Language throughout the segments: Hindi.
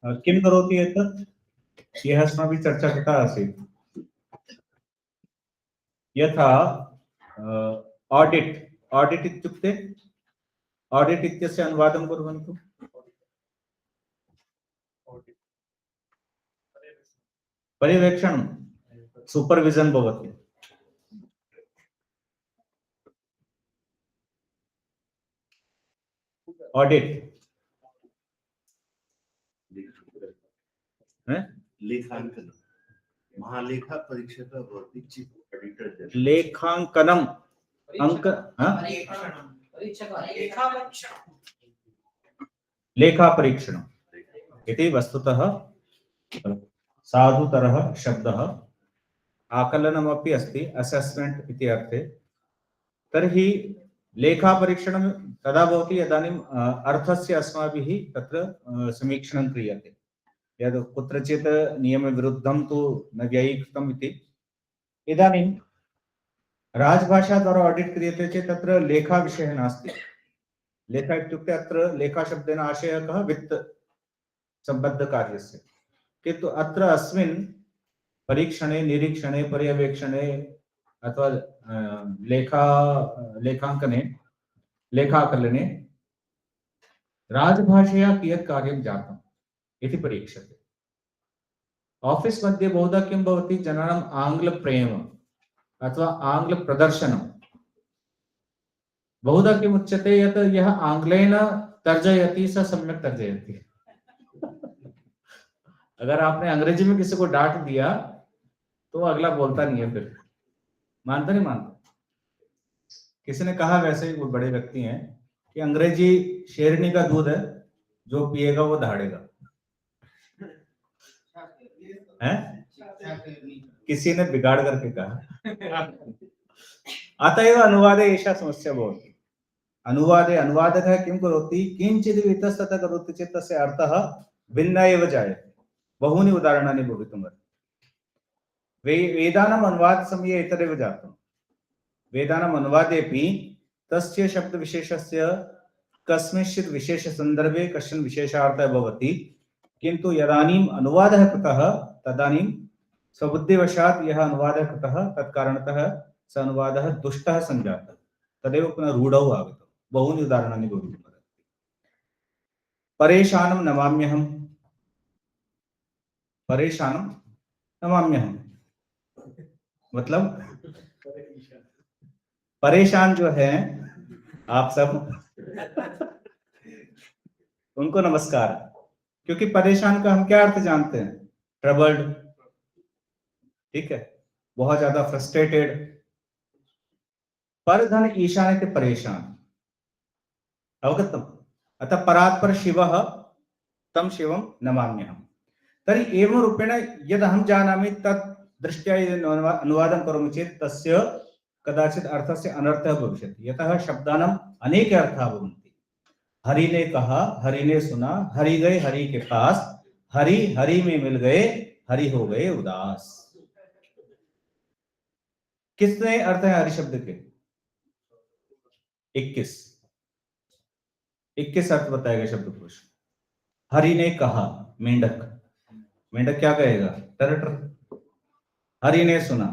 किं करोति एतत् यः अस्माभिः चर्चा कृता आसीत् यथा ऑडिट इत्युक्ते ऑडिट इत्यस्य अनुवादं कुर्वन्तु पर्यवेक्षणं सुपर्विजन् भवति ऑडिट लेखांकन महालेखा परीक्षक भवति चीफ ऑडिटर लेखांकनम अंक लेखा परीक्षणम् इति वस्तुतः साधुतरः शब्दः आकलनमपि अस्ति असेसमेंट इति अर्थे तर्हि लेखा परीक्षणं तदा भवति यदानीम् अर्थस्य अस्माभिः तत्र समीक्षणं क्रियते यद् कुत्रचित् नियमविरुद्धं तु न व्ययीकृतम् इति इदानीं राजभाषा द्वारा ऑडिट क्रियते चेत् तत्र लेखा विषयः नास्ति लेखा इत्युक्ते अत्र लेखा शब्देन आशयः कः वित्त सम्बद्ध कार्यस्य किन्तु अत्र अस्मिन् परीक्षणे निरीक्षणे पर्यवेक्षणे अथवा लेखांकने लेखाकलने राजभाषया कियत् कार्यं जातम् इति परीक्ष्यते ऑफिस मध्ये बहुधा किं भवति जनानाम् आङ्ग्लप्रेम अथवा आङ्ग्लप्रदर्शनं बहुधा किम् उच्यते यत् यः आङ्ग्लेन तर्जयति सः सम्यक् तर्जयति अगर आपने अंग्रेजी में किसी को डांट दिया तो अगला बोलता नहीं है फिर मानता नहीं मानता किसी ने कहा वैसे ही वो बड़े व्यक्ति हैं कि अंग्रेजी शेरनी का दूध है जो पिएगा वो दहाड़ेगा है किसी ने बिगाड़ करके कहा अतएव अनुवादे एषा समस्या भवति अनुवादे अनुवादकः किं करोति किञ्चित् इतस्ततः करोति चेत् तस्य अर्थः भिन्नः एव जायते बहूनि उदाहरणानि भवितुमर्हन्ति वेदानाम् अनुवादसमये एतदेव जातं वेदानाम् अनुवादेपि तस्य शब्दविशेषस्य कस्मिंश्चित् विशेषसन्दर्भे कश्चन विशेषार्थः भवति किन्तु यदानीम् अनुवादः कृतः तदानीं स्वबुद्धिवशात् यः अनुवादः कृतः तत्कारणतः स अनुवादः दुष्टः सञ्जातः तदेव पुनः रूढौ आगतं बहूनि उदाहरणानि भवितुमर्हन्ति परेशानं नमाम्यहम् परेशानं नमाम्यहम् मतलब परेशान जो है आप सब उनको नमस्कार क्योंकि परेशान का हम क्या अर्थ जानते हैं ट्रबल्ड ठीक है बहुत ज्यादा फ्रस्ट्रेटेड पर धन ईशान के परेशान अवगतम अतः परात् पर शिवः तम शिवम नमाम्यहम् तर्हि एवं रूपेण यद् अहं जानामि तत् दृष्ट्या अनुवादं करोमि चेत् तस्य कदाचित् अर्थस्य अनर्थः भविष्यति यतः शब्दानाम् अनेके अर्थाः भवन्ति हरि ने कहा हरि ने सुना हरि गए हरि के पास हरि हरि में मिल गए हरि हो गए उदास कितने अर्थ है हरि शब्द के 21 अर्थ बताएगा शब्द पुरुष हरि ने कहा मेंढक मेंढक क्या कहेगा टरटर हरि ने सुना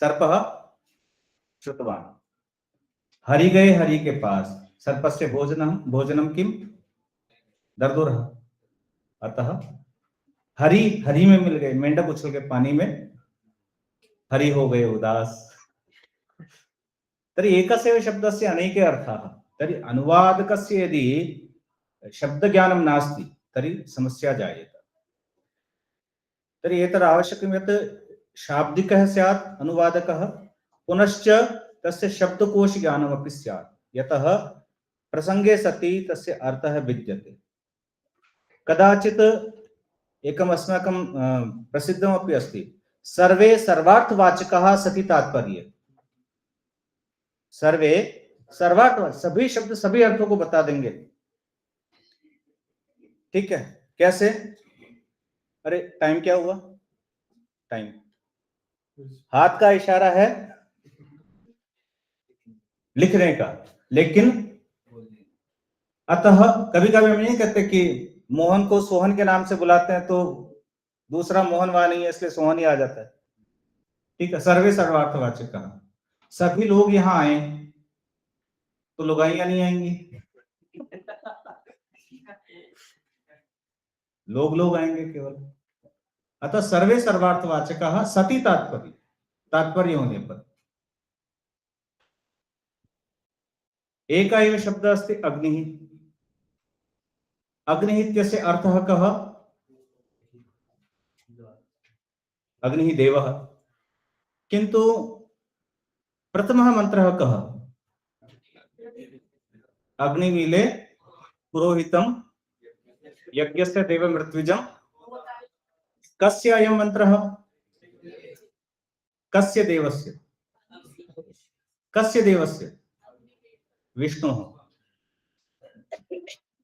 सर्पः श्रुतवान् हरि गए हरि के पास सर्पस्य भोजनम भोजनम किम दर्दुरः अतः हरि हरि में मिल गए मेंढक उछल के पानी में हरि हो गए उदास तर्हि एकस्यैव शब्दस्य अनेके अर्थाः तर्हि अनुवादकस्य यदि शब्दज्ञानं नास्ति तर्हि समस्या जायेत तर्हि एतद् आवश्यकं यत् शाब्दिकः स्यात् अनुवादकः पुनश्च तस्य शब्दकोश ज्ञानमपि स्यात् यतः प्रसंगे सति तस्य अर्थः विद्यते कदाचित् एकम् अस्माकं प्रसिद्धमपि अस्ति सर्वे सर्वार्थवाचकाः सति तात्पर्ये सर्वे सर्वार्थ सभी शब्द सभी अर्थों को बता देंगे ठीक है कैसे अरे टाइम क्या हुआ टाइम हाथ का इशारा है लिखने का लेकिन अतः कभी कभी हम नहीं कहते कि मोहन को सोहन के नाम से बुलाते हैं तो दूसरा मोहन वहां नहीं है इसलिए सोहन ही आ जाता है। ठीक है, सर्वे सर्वार्थवाचक कहा, सभी लोग यहाँ आए तो लुगाइयां नहीं आएंगी, लोग आएंगे केवल। अतः सर्वे सर्वार्थवाचक सति तात्पर्य, तात्पर्य होने पर एक एव शब्द अस्ति अग्निः। अग्निः इत्यस्य अर्थः कः? अग्निः देवः। किंतु प्रथमः मंत्रः कः? अग्निमीले पुरोहितं यज्ञस्य देवमृत्युजं। कस्य अयं मंत्रः? कस्य देवस्य? कस्य देवस्य? विष्णुः।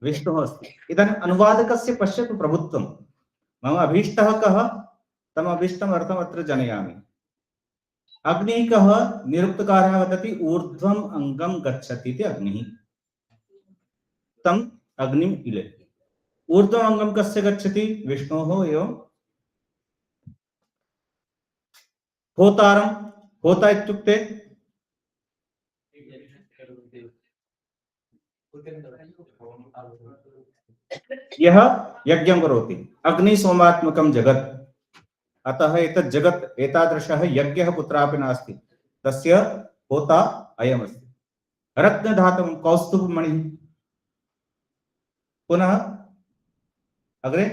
विष्णुः अस्ति। इदानीम् अनुवादकस्य पश्यतु प्रभुत्वं। मम अभीष्टः कः? तम अभीष्टम् अर्थम् अत्र जनयामि। अग्निः कः? निरुक्तकारः वदति ऊर्ध्वम् अंगं गच्छति इति अग्निः। तम् अग्निम् इले। ऊर्ध्वम् अंगं कस्य गच्छति? विष्णोः एवं होतारं। होता इत्युक्ते यः यज्ञं करोति। अग्नि सोमात्मकं जगत्। अतः एतत् जगत् एतादृशः यज्ञः कुत्रापि नास्ति, तस्य होता अयमस्ति। रत्नधातुं कौस्तुभमणिः। पुनः अग्रे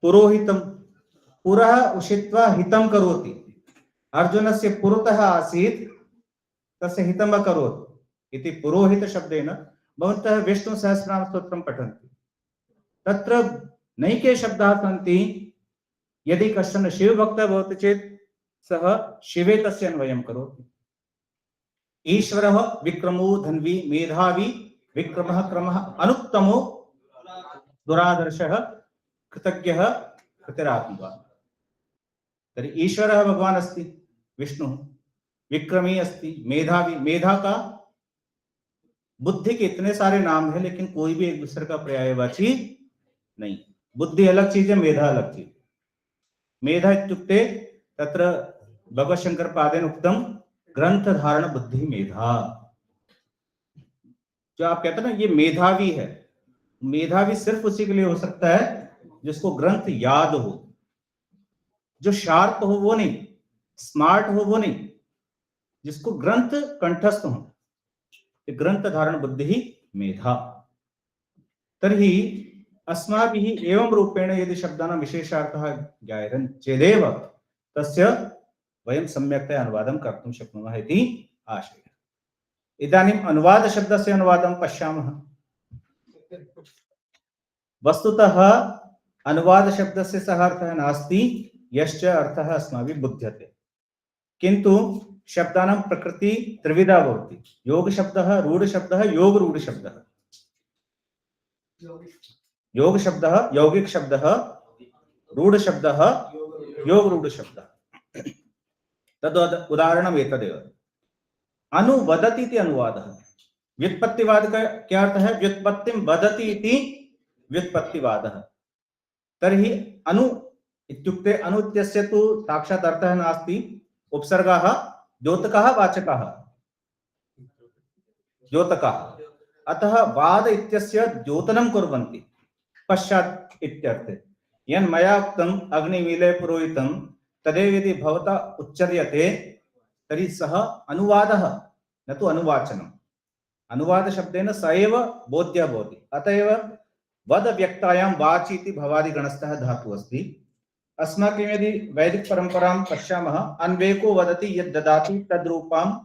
पुरोहितं। पुरः उषित्वा हितं करोति। अर्जुनस्य पुरतः आसीत्, तस्य हितम् अकरोत् इति पुरोहित शब्देन। भवन्तः विष्णु सहस्रनाम स्तोत्रं पठन्ति, तत्र नैके शब्दाः सन्ति। यदि कश्चन शिवभक्तः भवति चेत् सः शिवे तस्य अन्वयं करोति। ईश्वरः विक्रमो धन्वी मेधावी विक्रमः क्रमः अनुत्तमो दुरादर्शः कृतज्ञः कृतिरात्मवान्। तर्हि ईश्वरः भगवान् अस्ति विष्णुः, विक्रमी अस्ति, मेधावी। मेधा का बुद्धि के इतने सारे नाम हैं लेकिन कोई भी एक दूसरे का पर्यायवाची नहीं। बुद्धि अलग चीज है, मेधा अलग चीज। मेधा इत्युक्ते तत्र भगवशंकर पादेन उक्तम ग्रंथ धारण बुद्धि मेधा। जो आप कहते हैं ना ये मेधावी है, मेधावी सिर्फ उसी के लिए हो सकता है जिसको ग्रंथ याद हो। जो शार्प हो वो नहीं, स्मार्ट हो वो नहीं, जिसको ग्रंथ कंठस्थ हो। ग्रंथ धारण बुद्धि मेधा। तर्हि अस्माभिः एवं रूपेण यदि शब्दानां विशेषार्थः ज्ञायते चेदेव तस्य वयं सम्यक्तया अनुवादं कर्तुं शक्नुमः इति आशयः। इदानीम् अनुवाद शब्दस्य अनुवादं पश्यामः। वस्तुतः अनुवाद शब्दस्य सः अर्थः नास्ति यश्च अर्थः अस्माभिः बुध्यते, किन्तु शब्दानां प्रकृति त्रिविधा भवति। योग शब्दः, रूढ़ शब्दः, योग रूढ़ शब्दः। योग शब्दः यौगिक शब्दः, रूढ़ शब्दः योग रूढ़ शब्दः। तद उदाहरणम् एतदेव। अनुवदति इति अनुवादः। व्युत्पत्तिवाद का क्या अर्थ है? व्युत्पत्तिं वदति इति व्युत्पत्तिवादः। तर्हि अनु इत्युक्ते अनु इत्यस्य तु साक्षात् अर्थः नास्ति। उपसर्गः द्योतकः वाचकः द्योतकः। अतः वाद इत्यस्य द्योतनं कुर्वन्ति पश्चात् इत्यर्थे। यन्मया उक्तम् अग्निमीले पुरोहितं तदेव यदि भवता उच्चार्यते तर्हि सः अनुवादः न तु अनुवाचनम्। अनुवाद शब्देन स एव बोध्यः भवति। अतएव वद व्यक्तायां वाचि इति भवादिगणस्थः धातुः अस्ति। अस्माकं यदि वैदिक परंपरां पश्यामः, अन्वेको वदति यद् ददाति तद्रूपाम्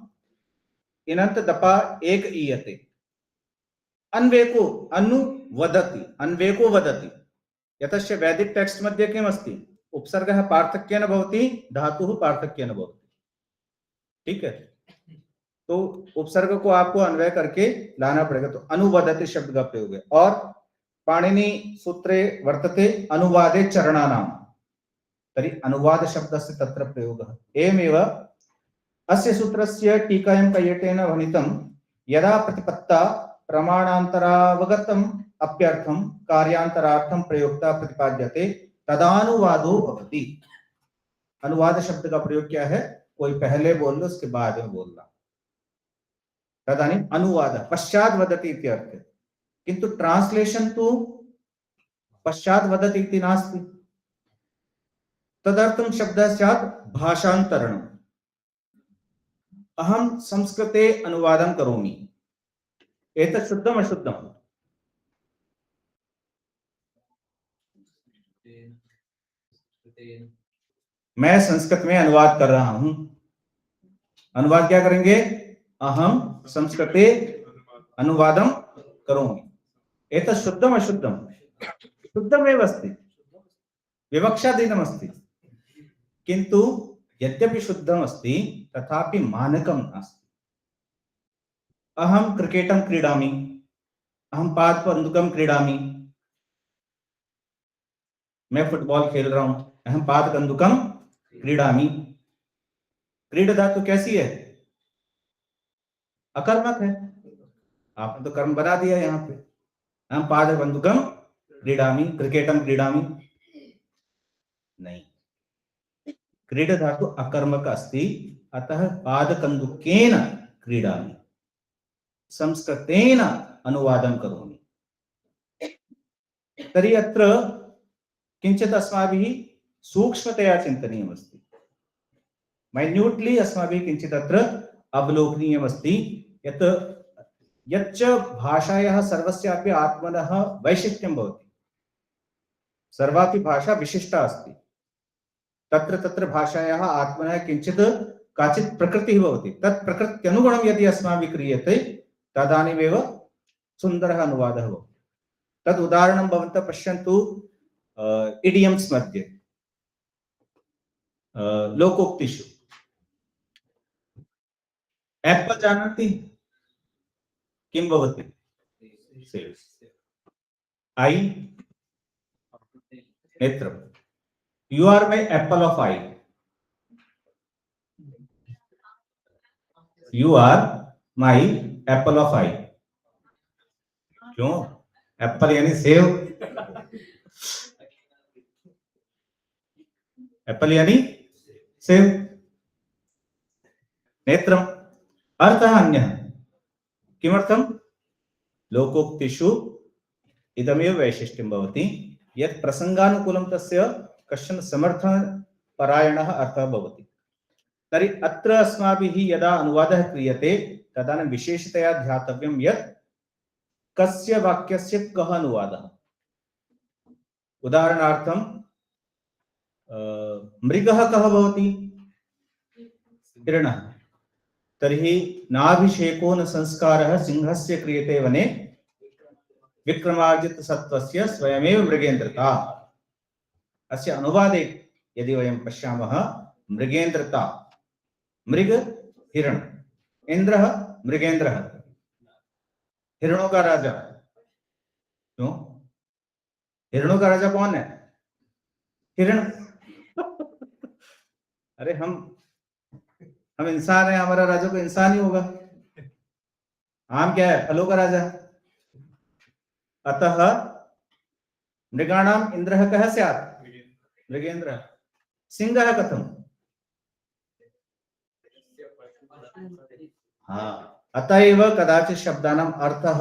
इनन्त दपा एक ईयते। अन्वेको अनु वदति, अन्वेको वदति। यतश्च वैदिक टेक्स्ट मध्ये किमस्ति? उपसर्गः पार्थक्येन भवति, धातुः पार्थक्येन भवति। ठीक है, तो उपसर्ग को आपको अन्वय करके लाना पड़ेगा। तो अनुवदति शब्द का प्रयोग है। और पाणिनि सूत्रे वर्तते अनुवादे चरणानां। तर्हि अनुवाद शब्दस्य तत्र प्रयोगः। एवमेव अस्य सूत्रस्य टीकायां कैयटेन वर्णितं यदा प्रतिपत्ता प्रमाणान्तरावगतम् अप्यर्थं कार्यान्तरार्थं प्रयोक्ता प्रतिपाद्यते तदानुवादो भवति। अनुवाद शब्द का प्रयोग क्या है? कोई पहले बोल लो उसके बाद में बोलना, तदानीम् अनुवाद पश्चात् वदति इत्यर्थे। किंतु ट्रांसलेशन तो पश्चात् वदति इति नास्ति। तदर्थं शब्दः स्यात् भाषान्तरणम्। अहं संस्कृते अनुवादं करोमि, एतत् शुद्धम् अशुद्धम्? मैं संस्कृत में अनुवाद कर रहा हूं। अनुवाद क्या करेंगे? अहम संस्कृते अनुवादं करोमि। एतत् शुद्धम् अशुद्धम्? शुद्धमेव अस्ति, विवक्षाधीनम् अस्ति। किन्तु यद्यपि शुद्धम् अस्ति तथापि मानकं नास्ति। अहं क्रिकेटं क्रीडामि, अहं पादकन्दुकं क्रीडामि, मैं फुटबॉल खेल रहा हूं, अहम पादकन्दुकं क्रीडामि। क्रीड धातु कैसी है? अकर्मक है। आपने तो कर्म बना दिया यहाँ पे। अहम पादकन्दुकं क्रीडामि, क्रिकेटं क्रीडामि, नहीं, क्रीड धातु अकर्मक अस्ति। अतः पादकन्दुकेन क्रीडामि, संस्कृतेन अनुवादं करोमि। तर्हि अत्र किंचित् अस्माभिः सूक्ष्मतया चिन्तनीयमस्ति। मैन्यूट्ली अस्माभिः किंचित् अत्र अवलोकनीयमस्ति यत् यच्च भाषायाः सर्वस्यापि आत्मनः वैशिष्ट्यं भवति। सर्वापि भाषा विशिष्टा अस्ति। तत्र तत्र भाषायाः आत्मनः किंचित् काचित् प्रकृतिः भवति। तत् प्रकृत्यनुगुणं यदि अस्माभिः क्रियते तदानीमेव सुन्दरः अनुवादः भवति। तद् उदाहरणं भवन्तः पश्यन्तु इडियम्स् मध्ये, लोकोक्तिषु। एप्पल जानन्ति किं भवति? ऐ नेत्रम्। You are my apple of eye. You are my apple of eye. क्यों? एप्पल यानी सेव, एप्पल यानी सेव। नेत्रम् अर्थः अन्यः। किमर्थं? लोकोक्तिषु इदमेव वैशिष्ट्यं भवति यत् प्रसंगानुकूलं तस्य कश्चन समर्थनपरायणः अर्थः भवति। तर्हि अत्र अस्माभिः यदा अनुवादः क्रियते तदानीं विशेषतया ध्यातव्यं यत् कस्य वाक्यस्य कः अनुवादः। उदाहरणार्थं मृगः कः भवति? हिरणः। तर्हि नाभिषेको न संस्कारः सिंहस्य क्रियते वने विक्रमार्जित सत्वस्य स्वयमेव मृगेन्द्रता। अस्य अनुवादे यदि वयं पश्यामः, मृगेन्द्रता, मृग हिरण, इंद्रः मृगेन्द्रः, हिरणों का राजा। क्यों? हिरणों का राजा कौन है? हिरण। अरे हम इंसान है, हमारा राजा तो इंसान ही होगा। आम क्या है? फलों का राजा। अतः मृगाणाम इंद्रः कः स्यात्? मृगेन्द्रः। सिंहः कथम्? हाँ, अतः एव कदाचित् शब्दानाम् अर्थः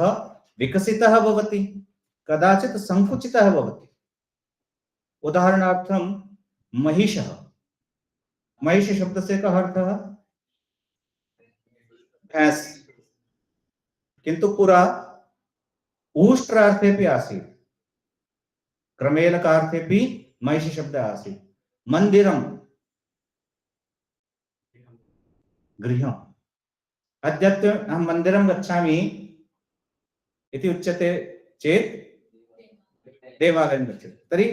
विकसितः भवति, कदाचित् संकुचितः भवति। उदाहरणार्थं महिषः। महिष शब्द से कः अर्थः? भैंस। किंतु पुरा ऊष्ट्रार्थेपि आसीत्, क्रमेलकार्थेपि महिष शब्द आसीत्। मंदिरम गृहम्। अद्यत्वे अहं मन्दिरं गच्छामि इति उच्यते चेत् देवालयं गच्छति, तर्हि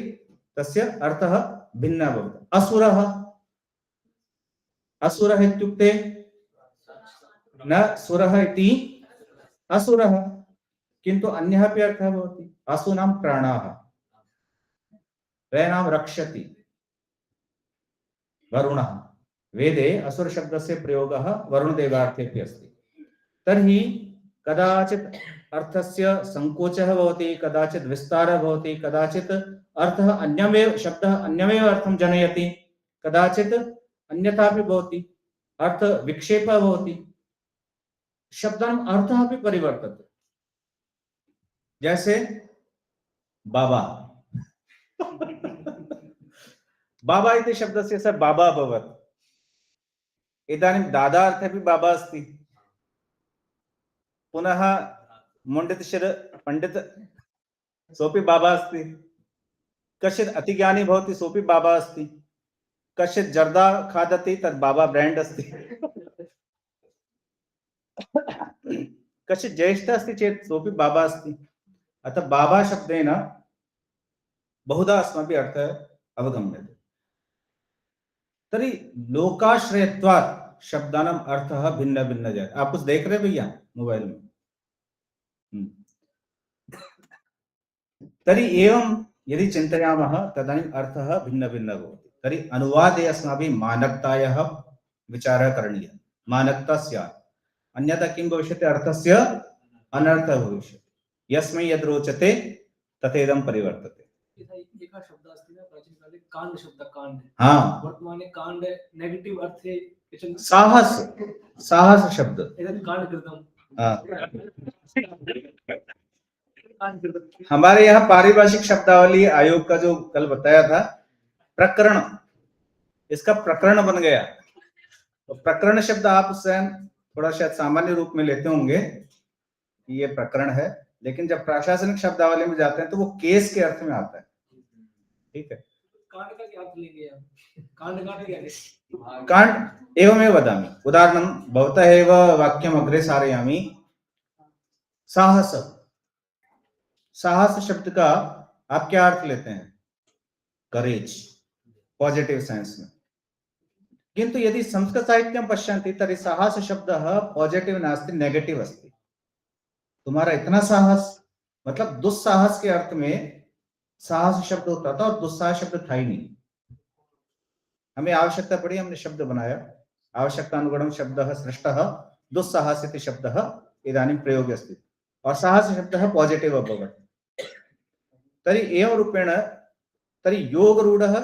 तस्य अर्थः भिन्नः भवति। असुरः, असुरः इत्युक्ते न सुरः इति असुरः, किन्तु अन्यः अपि अर्थः भवति। असुनां प्राणाः, रयनां रक्षति। वरुणः, वेदे असुर शब्दस्य प्रयोगः वरुणदेवार्थेपि अस्ति। तर्हि कदाचित् अर्थस्य संकोचः भवति, कदाचित् विस्तारः भवति, कदाचित् अर्थः अन्यमेव शब्दः अन्यमेव अर्थं जनयति, कदाचित् अन्यथापि भवति, अर्थ विक्षेपः भवति, शब्दानाम् अर्थः अपि परिवर्तते। जैसे बाबा बाबा इति शब्दस्य स बाबा अभवत्। इदानीं दादा अर्थेपि बाबा अस्ति, पुनः मुण्डितशिर पंडित सोपि बाबा अस्ति, कश्चित् अतिज्ञानी भवति सोपि बाबा अस्ति, कश्चित् जर्दा खादति तद् बाबा ब्रांड अस्ति, कश्चित् ज्येष्ठ अस्ति चेत् सोपि बाबा अस्ति। अतः बाबा शब्देन बहुधा अस्माभिः अर्थः अवगम्यते। तर्हि लोकाश्रयत्वात् शब्दानाम् अर्थः भिन्न भिन्न जायते। आप कुछ देख रहे भैया मोबाइल में? तर्हि एवं यदि चिन्तयामः तदानीम् अर्थः भिन्न भिन्न भवति। तर्हि अनुवादे अस्माभिः मानकतायाः विचारः करणीयः, मानकता स्यात्, अन्यथा किं भविष्यति, अर्थस्य अनर्थः भविष्यति। यस्मै यद् रोचते तथेदं परिवर्तते। एका शब्दः अस्ति न प्राचीनकाले काण्ड शब्दः, काण्ड। हाँ, वर्तमाने काण्ड नेगेटिव अर्थे केचन साहस, साहस शब्द। एतत् काण्ड कृतम्। हाँ। हमारे यहाँ पारिभाषिक शब्दावली आयोग का जो कल बताया था, प्रकरण, इसका प्रकरण बन गया। तो प्रकरण शब्द आप स्वयं थोड़ा शायद सामान्य रूप में लेते होंगे कि ये प्रकरण है, लेकिन जब प्रशासनिक शब्दावली में जाते हैं तो वो केस के अर्थ में आता है। ठीक है, काण्ड का क्या अर्थ लेंगे आप? काण्ड का क्या है? काण्ड एवमेव वदामि। उदाहरणं भवतः एव वाक्यम् अग्रे सारयामि। साहस, साहस शब्द का आप क्या अर्थ लेते हैं? करेज, पॉजिटिव सेंस में। किंतु यदि संस्कृत साहित्यं पश्यन्ति तर्हि साहस शब्दः पॉजिटिव नास्ति, नेगेटिव अस्ति। तुम्हारा इतना साहस, मतलब दुस्साहस के अर्थ में साहस शब्द होता था और दुस्साहस शब्द था ही नहीं। हमें आवश्यकता पड़ी, हमने शब्द बनाया, आवश्यकतानुगुणं शब्दः सृष्टः, दुस्साहस इति शब्दः इदानीं प्रयोगे अस्ति और साहस शब्दः पॉजिटिव अभवत्। तर्हि एवं रूपेण, तर्हि योगरूढः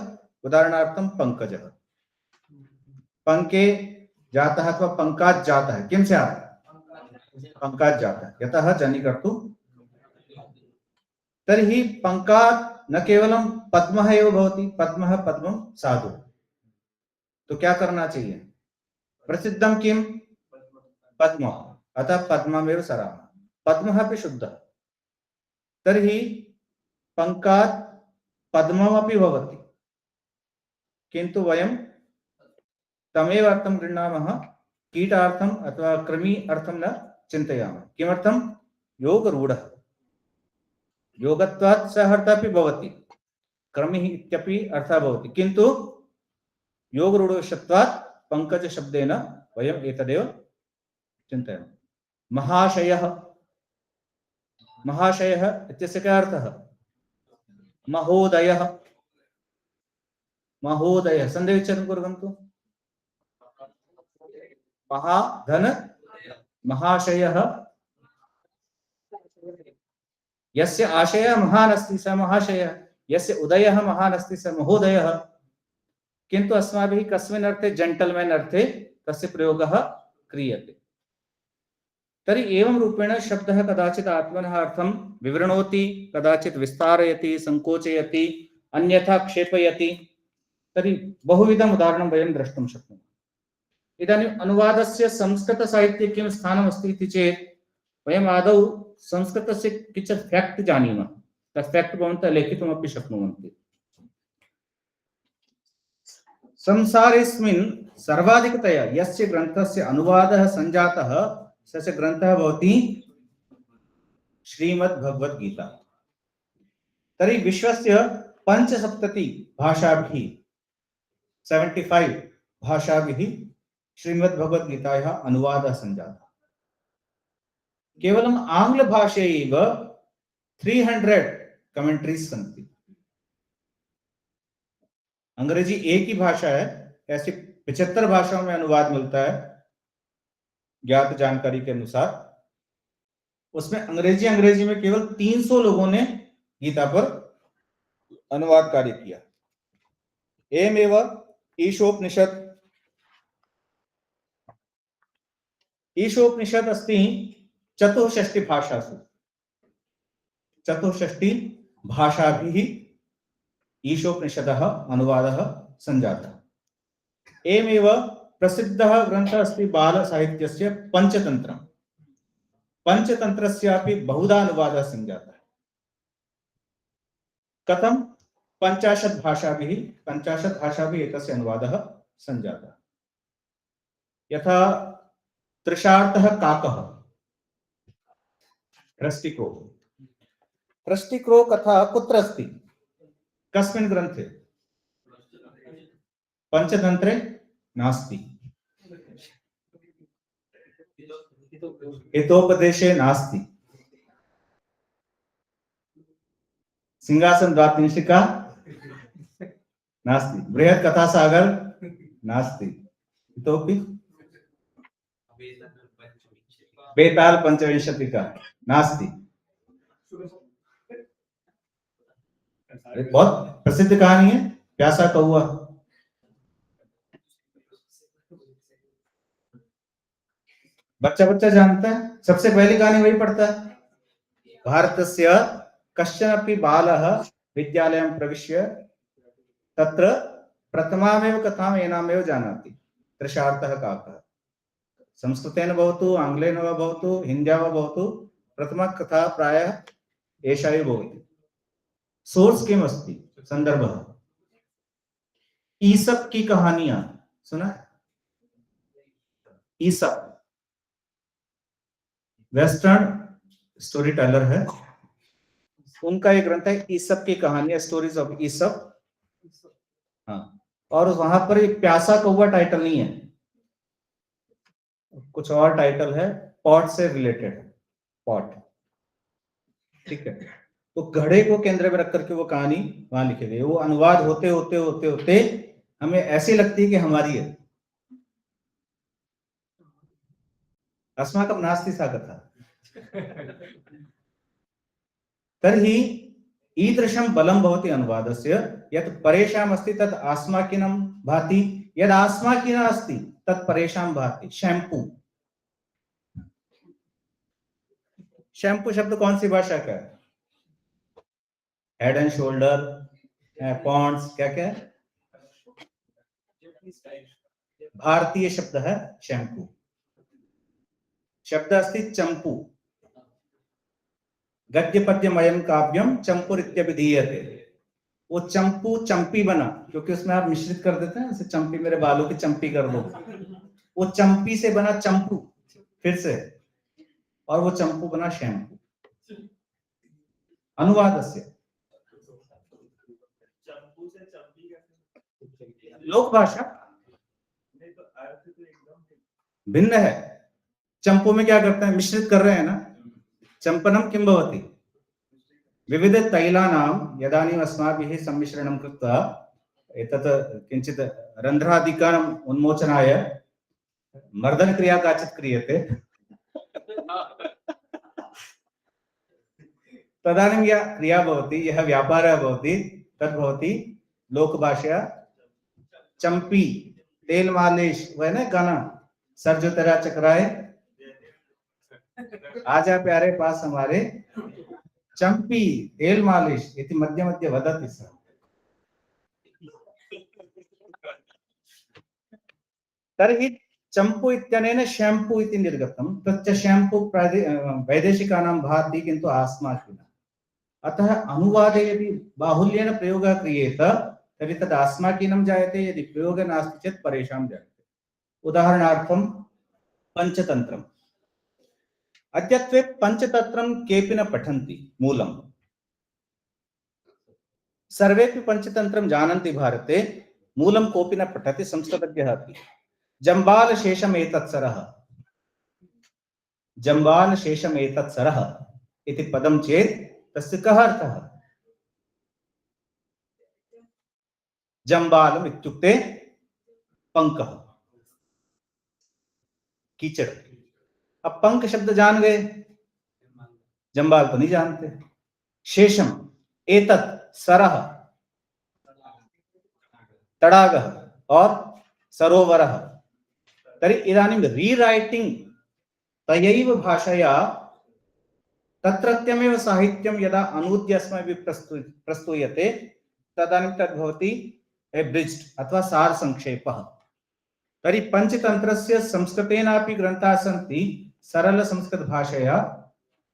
उदाहरणार्थं पंकजः, पंके जातः अथवा पंकात् जातः, किं स्यात्? पंकात् जातः, यतः जनिकर्तुं। तर्हि पंकात् न केवलं पद्मः एव भवति, पद्मः पद्मं साधु। तो क्या करना चाहिए? प्रसिद्धं किं? पद्मः, अतः पद्ममेव सरामः, पद्मः अपि शुद्धः। तर्हि पंकात् पद्ममपि भवति, किन्तु वयं तमेव अर्थं गृह्णामः, कीटार्थम् अथवा कृमि अर्थं न चिन्तयामः। किमर्थं? योगरूढः, योगत्वात् सः अर्थः अपि भवति, क्रमिः इत्यपि अर्थः भवति, किन्तु योगरूढत्वात् पंकज शब्देन वयम् एतदेव चिन्तयामः। महाशयः, महाशयः इत्यस्य क्या अर्थः? महोदयः, महोदयः सन्धिविच्छेदं कुर्वन्तु। महाधन महाशयः, यस्य आशयः महान् अस्ति स महाशयः, यस्य उदयः महान् अस्ति स महोदयः। किन्तु अस्माभिः कस्मिन् अर्थे? जेंटलमैन अर्थे तस्य प्रयोगः क्रियते। तर्हि एवं रूपेण शब्दः कदाचित् आत्मनः अर्थं विवृणोति, कदाचित् विस्तारयति, संकोचयति, अन्यथा क्षेपयति। तर्हि बहुविधम् उदाहरणं वयं द्रष्टुं शक्नुमः। इदानीम् अनुवादस्य संस्कृतसाहित्ये किं स्थानमस्ति इति चेत् वयम् आदौ संस्कृतस्य किञ्चित् फैक्ट् जानीमः। तत् फैक्ट् भवन्तः लेखितुमपि शक्नुवन्ति। संसारेऽस्मिन् सर्वाधिकतया यस्य ग्रन्थस्य अनुवादः सञ्जातः स ग्रन्थः भवति श्रीमद्भगवद्गीता। तर्हि विश्वस्य 75 भाषाभिः, 75 भाषाभिः श्रीमद्भगवद्गीतायाः अनुवादः सञ्जातः। केवलम् आङ्ग्लभाषे एव 300 कमेंट्रीज सन्ति। अंग्रेजी एक ही भाषा है, ऐसी 75 भाषाओं में अनुवाद मिलता है ज्ञात जानकारी के अनुसार। उसमें अंग्रेजी में केवल 300 लोगों ने गीता पर अनुवाद कार्य किया। एवमेव ईशोपनिषद अस्ति 64 भाषासु, 64 भाषाभिः ईशोपनिषदः अनुवादः संजातः। एवमेव प्रसिद्धः ग्रन्थः अस्ति बालसाहित्यस्य पंचतन्त्रम्। पंचतन्त्रस्यापि बहुधा अनुवादः संजातः। कथं 50 भाषाभिः एतस्य अनुवादः संजातः। यथा तृषार्थः काकः, ट्रस्टिक्रो कथा कुत्र अस्ति? कस्मिन् ग्रन्थे? पंचतन्त्रे नास्ति, हितोपदेशे नास्ति, सिंहासन द्वात्रिंशिका नास्ति, बृहत् कथासागर नास्ति, इतोपि बेताल पंचविंशतिका नास्ति। बहुत प्रसिद्ध कहानी है, प्यासा कौआ। बच्चा जानता है, सबसे पहली कहानी वही पढ़ता है। भारतस्य कश्चनपि बालः विद्यालयं प्रविश्य तत्र प्रथमामेव कथाम् एनामेव जानाति, तृषार्थः काकः। संस्कृतेन भवतु, आङ्ग्लेन वा भवतु, हिन्द्या वा भवतु, प्रथमा कथा प्रायः एषा एव भवति। सोर्स किम् अस्ति? संदर्भः। ईसप की कहानियां सुना है? ईसप वेस्टर्न स्टोरी टेलर है, उनका एक ग्रंथ है ईसप की कहानियां, स्टोरीज ऑफ ईसप। हाँ, और वहां पर एक प्यासा कौवा टाइटल नहीं है, कुछ और टाइटल है, पॉट से रिलेटेड, पॉट। ठीक है, तो घड़े को केंद्र में रख करके वो कहानी वहां लिखी गई। वो अनुवाद होते होते होते होते हमें ऐसी लगती है कि हमारी है। अस्माकं नास्ति सा कथा। तर्हि ईदृशं बलं भवति अनुवादस्य, यत् परेषाम् अस्ति तत् आस्माकीनं भाति, यद् आस्माकीनम् अस्ति तत् परेषां भाति। शैम्पू, शैम्पू शब्द कौन सी भाषा का है? हेड एंड शोल्डर, पॉन्ड्स, क्या क्या है? भारतीय शब्द है शैम्पू। शब्द अस्ति चंपू, गद्यपद्यमयं काव्यम चंपुरित्यभिधीयते। वो चंपू चंपी बना क्योंकि उसमें आप मिश्रित कर देते हैं, जैसे चंपी, मेरे बालों की चंपी कर दो, वो चंपी से बना चंपू फिर से, और वो चंपू बना शैम्पू। अनुवादस्य लोक भाषा भिन्न है। चंपू में क्या करते हैं? मिश्रित कर रहे हैं ना। चंपनम किं भवति? विविध तैलानां यदानीम् अस्माभिः सम्मिश्रणं कृत्वा एतत् किञ्चित् रन्ध्रादिकानाम् उन्मोचनाय मर्दनक्रिया काचित् क्रियते, तदानीं या क्रिया भवति, यः व्यापारः भवति, तद् भवति लोकभाषया चंपी। तेल मालिश, वह ना गाना, सर जो तेरा चकराए आजा प्यारे पास हमारे, चंपी तेल मालिश इति मध्य मध्य वदति सः। तर्हि चंपू इत्यनेन शैम्पू इति निर्गतं। तच्च शैम्पू वैदेशिकानां भाति किन्तु आस्माकीनाम्। अतः अनुवादे यदि बाहुल्येन प्रयोगः क्रियेत तर्हि तद् आस्माकीनं जायते, यदि प्रयोगः नास्ति चेत् परेषां जायते। उदाहरणार्थं पंचतन्त्रम्। अद्यत्वे पंचतन्त्रं केऽपि न पठन्ति मूलम्। सर्वेपि पंचतन्त्रं जानन्ति भारते, मूलं कोऽपि न पठति, संस्कृतज्ञः अपि। जम्बालशेषमेतत्सरः, जम्बालशेषमेतत्सरः इति पदं चेत् तस्य कः अर्थः? जम्बालम् इत्युक्ते पंकः, कीचड़। अब पंख शब्द जान गए, जंबाल तो नहीं जानते। शेषम एतत् सरः तडागः और सरोवरः। तर्हि इदानीं रीराइटिंग तयैव भाषया तत्रत्यमेव साहित्यं यदा अनूद्य अस्माभिः प्रस्तूयते तदानीं तद् भवति एब्रिज्ड अथवा सार संक्षेपः। तर्हि पंचतंत्रस्य संस्कृतेनापि ग्रन्थाः सन्ति सरल संस्कृत भाषया।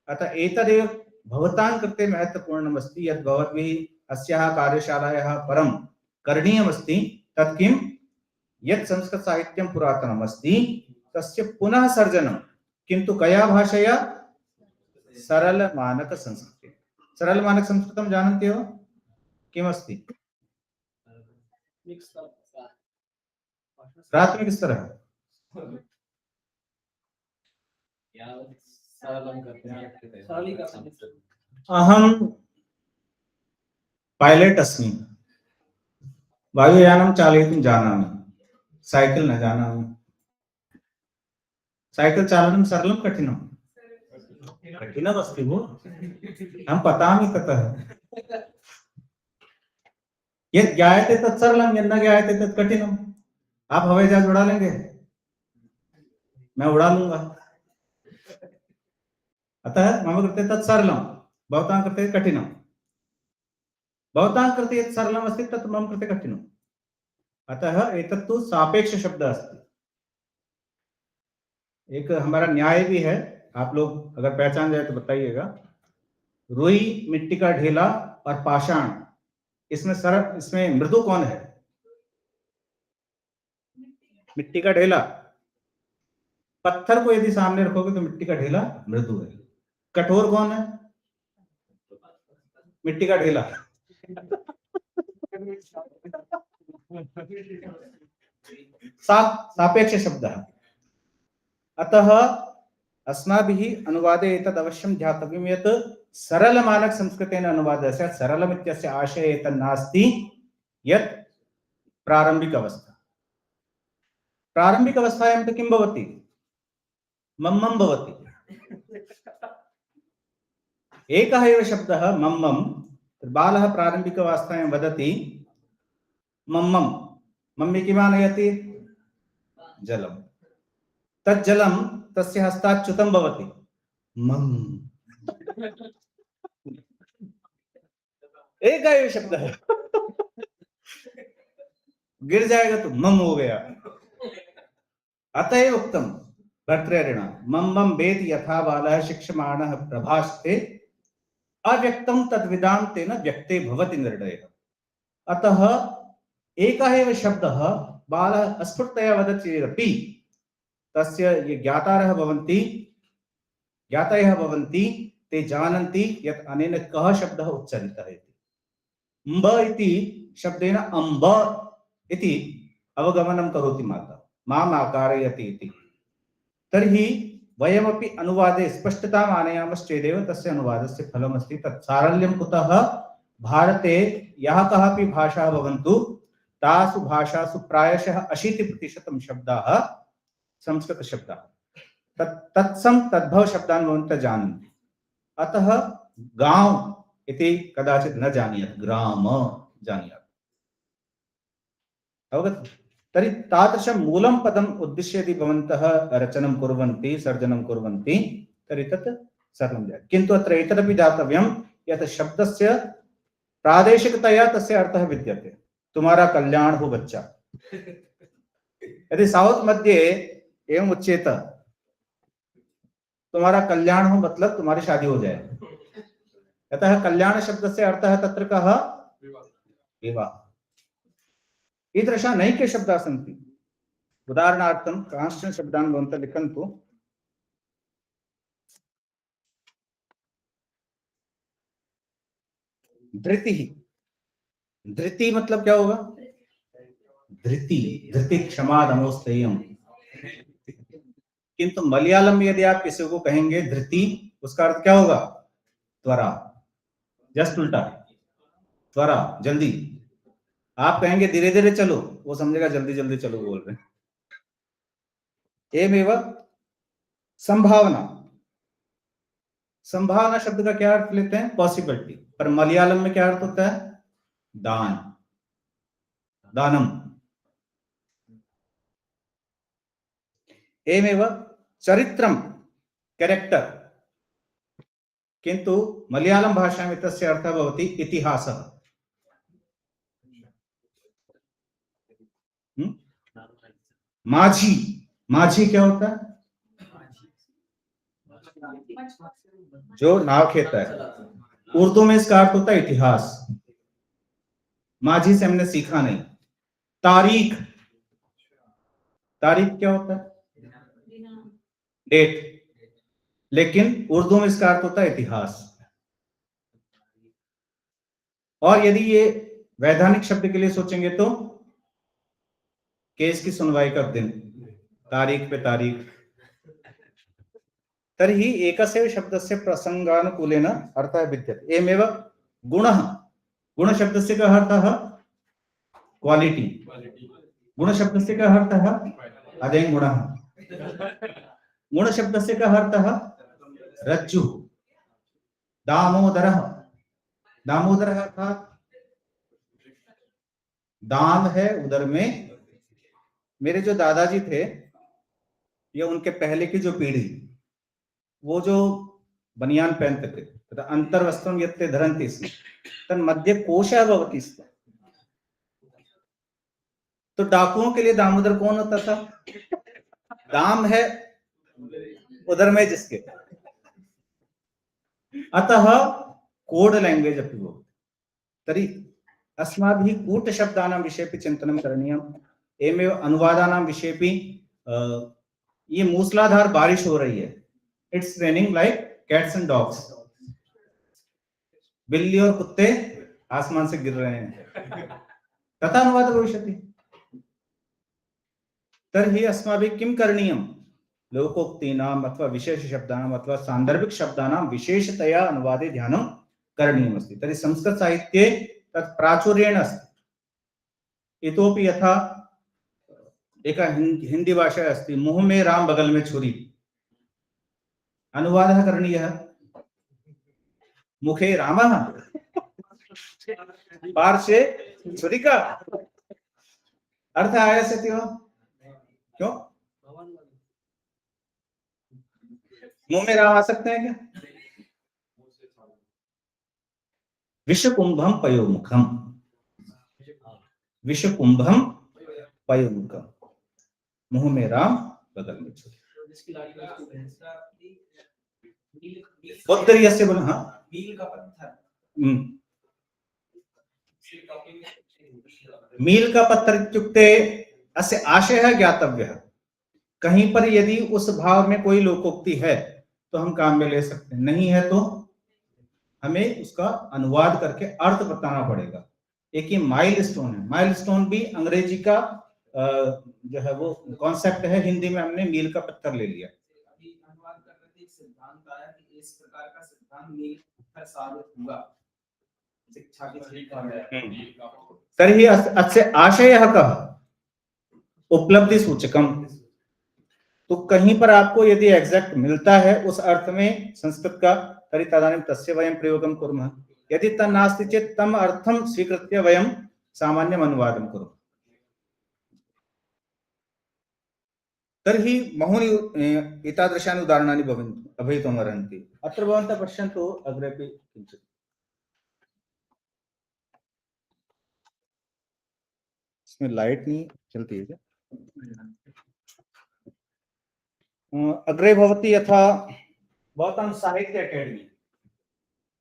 अतः एतदेव भवतां कृते महत्वपूर्णम् अस्ति यत् भवद्भिः अस्याः कार्यशालायाः परं करणीयमस्ति। तत् किं यत् संस्कृत साहित्यं पुरातनम् अस्ति तस्य पुनः सर्जनं, किन्तु कया भाषया? सरल मानक संस्कृते। सरल मानक संस्कृतं जानन्ति वा किमस्ति? प्राथमिक स्तरः अहं पायलट अस्मि, वायुयानं चालयितुं जानामि, साइकल न जानामि। साइकल चालनं सरलं कठिनं? कठिनमस्ति भो, अहं पतामि ततः। यत् ज्ञायते तत् सरलं, यत् न ज्ञायते तत् कठिनम्। आप हवाई जहाज उड़ा लेंगे? मैं उड़ा लूंगा। अतः मम कृते तत् सरलं, भवतां कृते कठिनं। भवतां कृते यत् सरलम् अस्ति तत् मम कृते कठिनम्। अतः एतत् तु सापेक्ष शब्दः अस्ति। एक हमारा न्याय भी है, आप लोग अगर पहचान जाए तो बताइएगा। रुई, मिट्टी का ढेला और पाषाण, इसमें मृदु कौन है? मिट्टी का ढेला। पत्थर को यदि सामने रखोगे तो मिट्टी का ढेला मृदु है। कठोर कौन है? मिट्टी का ढेला। सापेक्ष शब्दः। अतः अस्माभिः अनुवादे एतद् अवश्यं ध्यातव्यं यत् सरलमानक संस्कृतेन अनुवादः स्यात्। सरलम् इत्यस्य आशयः एतत् नास्ति यत् प्रारम्भिक अवस्था। प्रारम्भिक अवस्थायां तु किं भवति? मम्मं भवति। एकः एव शब्दः मम्मं। बालः प्रारम्भिक अवस्थायां वदति मम्मं। मम्मी किम् आनयति? जलम्। तत् जलं तस्य हस्तात् च्युतं भवति। मम्। एक एव शब्दः, गिर जाएगा तो मम हो गया। अतएव उक्तं भर्तृहरिणा मम्मं वेद यथा बालः शिक्षमाणः प्रभाषते अव्यक्तं तद्विदां तेन व्यक्ते भवति निर्णयः। अतः एकः एव शब्दः बालः अस्फुटतया वदति चेदपि तस्य ये ज्ञातारः भवन्ति ते जानन्ति यत् अनेन कः शब्दः उच्चारितः इति। म्ब इति शब्देन अम्ब इति अवगमनं करोति माता, माम् आकारयति इति। तर्हि वयमपि अनुवादे स्पष्टताम् आनयामश्चेदेव तस्य अनुवादस्य फलमस्ति। तत् सारल्यं कुतः? भारते यः कः भाषाः भवन्तु तासु भाषासु प्रायशः 80% शब्दाः संस्कृत शब्दाः। तत्सम तद्भव शब्दान् भवन्तः जानन्ति। अतः गांव इति कदाचित् न जानीयात्, ग्राम जानीयात्। अवगतं? तर्हि तादृशं मूलं पदम् उद्दिश्य यदि भवन्तः रचनं कुर्वन्ति, सर्जनं कुर्वन्ति तर्हि तत् सरलं जायते। किन्तु अत्र एतदपि ज्ञातव्यं यत् शब्दस्य प्रादेशिकतया तस्य अर्थः विद्यते। तुम्हारा कल्याण हो बच्चा। यदि साउथ मध्ये एवं उच्येत तुम्हारा कल्याण हो मतलब तुम्हारी शादी हो जाए। अतः कल्याण शब्दस्य अर्थः तत्र कः? विवाह। ईदृशः नैके शब्दाः सन्ति। उदाहरणार्थं कांश्चन शब्दान् भवन्तः लिखन्तु। धृतिः। धृति मतलब क्या होगा? धृति क्षमा नमोस्तयम्। किंतु मलयालम में यदि आप किसी को कहेंगे धृति, उसका अर्थ क्या होगा? त्वरा। जस्ट उल्टा, त्वरा, जल्दी। आप कहेंगे धीरे धीरे चलो, वो समझेगा जल्दी जल्दी चलो बोल रहे हैं। एवमेव संभावना। संभावना शब्द का क्या अर्थ लेते हैं? पॉसिबिलिटी। पर मलयालम में क्या अर्थ होता है? दान, दानम। एमेव चरित्रम, कैरेक्टर, किंतु मलयालम भाषा में तस्य अर्थः भवति इतिहासः। माझी, माझी क्या होता है? जो नाव खेता है। उर्दू में इसका अर्थ होता है इतिहास। माझी से हमने सीखा नहीं। तारीख, तारीख क्या होता है? डेट। लेकिन उर्दू में इसका अर्थ होता है इतिहास। और यदि ये वैधानिक शब्द के लिए सोचेंगे तो केस की सुनवाई का दिन, तारीख पे तारीख। तर्हि एकस्यैव शब्दस्य प्रसंगानुकूलेन अर्थः विद्यते। एवमेव गुणः, गुण शब्दस्य कः अर्थः? क्वालिटी। गुण शब्दस्य कः अर्थः? अदेन गुणः। गुण शब्दस्य कः अर्थः? रज्जु। दामोदरः, दामोदरः अर्थात दाम है उदर में। मेरे जो दादाजी थे या उनके पहले की जो पीढ़ी, वो जो बनियान पहनते थे, तथा अंतर्वस्त्रम यत्ते धरन्ति स्म तन्मध्ये कोशः भवति स्म। तो डाकुओं के लिए दामोदर कौन होता था? दाम है उदर में जिसके। अतः कोड लैंग्वेज अपि भवति। तर्हि अस्माभिः कूट शब्दानां विषयेपि चिन्तनं करणीयम्। एवमेव अनुवादानां विषयेपि ये मूसलाधार बारिश हो रही है। It's raining like cats and dogs. बिल्ली और कुत्ते आसमान से गिर रहे हैं। तथा अनुवाद भविष्यति। तर्हि अस्माभिः किं करणीयम्? लोकोक्तीनाम् अथवा विशेष शब्दानाम् अथवा सान्दर्भिक शब्दानां विशेषतया अनुवादे ध्यानं करणीयमस्ति। तर्हि संस्कृत साहित्ये तत् प्राचुर्येण अस्ति। इतोपि यथा एका हिंदी भाषा अस्ति, मुंह में राम बगल में छुरी। अनुवादः करणीयः, मुखे रामः पार्श्वे छुरिका। अर्थ आया सत्य हो? क्यों? मुंह में राम आ सकते हैं क्या? विषकुंभम पयोमुखम, विषकुंभम पयोमुखम, मुंह में राम बगल में छुरी। उत्तरीयस्य बोला, हाँ, मील का पत्थर। मील का पत्थर इत्युक्ते अस्य आशयः ज्ञातव्यः। कहीं पर यदि उस भाव में कोई लोकोक्ति है तो हम काम में ले सकते हैं, नहीं है तो हमें उसका अनुवाद करके अर्थ बताना पड़ेगा। एक ये माइलस्टोन है। माइलस्टोन भी अंग्रेजी का जो है वो कॉन्सेप्ट है, हिंदी में हमने मील का पत्थर ले लिया। अनुवाद कर रहे थे, एक सिद्धांत आया कि इस प्रकार का सिद्धांत मील पत्थर साबित होगा। शिक्षा के तर्हि अस्य आशयः कः? उपलब्धि सूचकम। तो कहीं पर आपको यदि एग्जैक्ट मिलता है उस अर्थ में संस्कृत का, तर्हि तदानीं तस्य वयं प्रयोगं कुर्मः। यदि तन्नास्ति चेत् तम् अर्थं स्वीकृत्य वयं सामान्यम् अनुवादं कुर्मः। तर्हि बहूनि एतादृशानि उदाहरणानि भवितुमर्हन्ति। अत्र भवन्तः पश्यन्तु, अग्रेपि किञ्चित्। इसमें लाइट नहीं चलती है क्या? अग्रे भवति यथा भवतां साहित्य अकादेमी,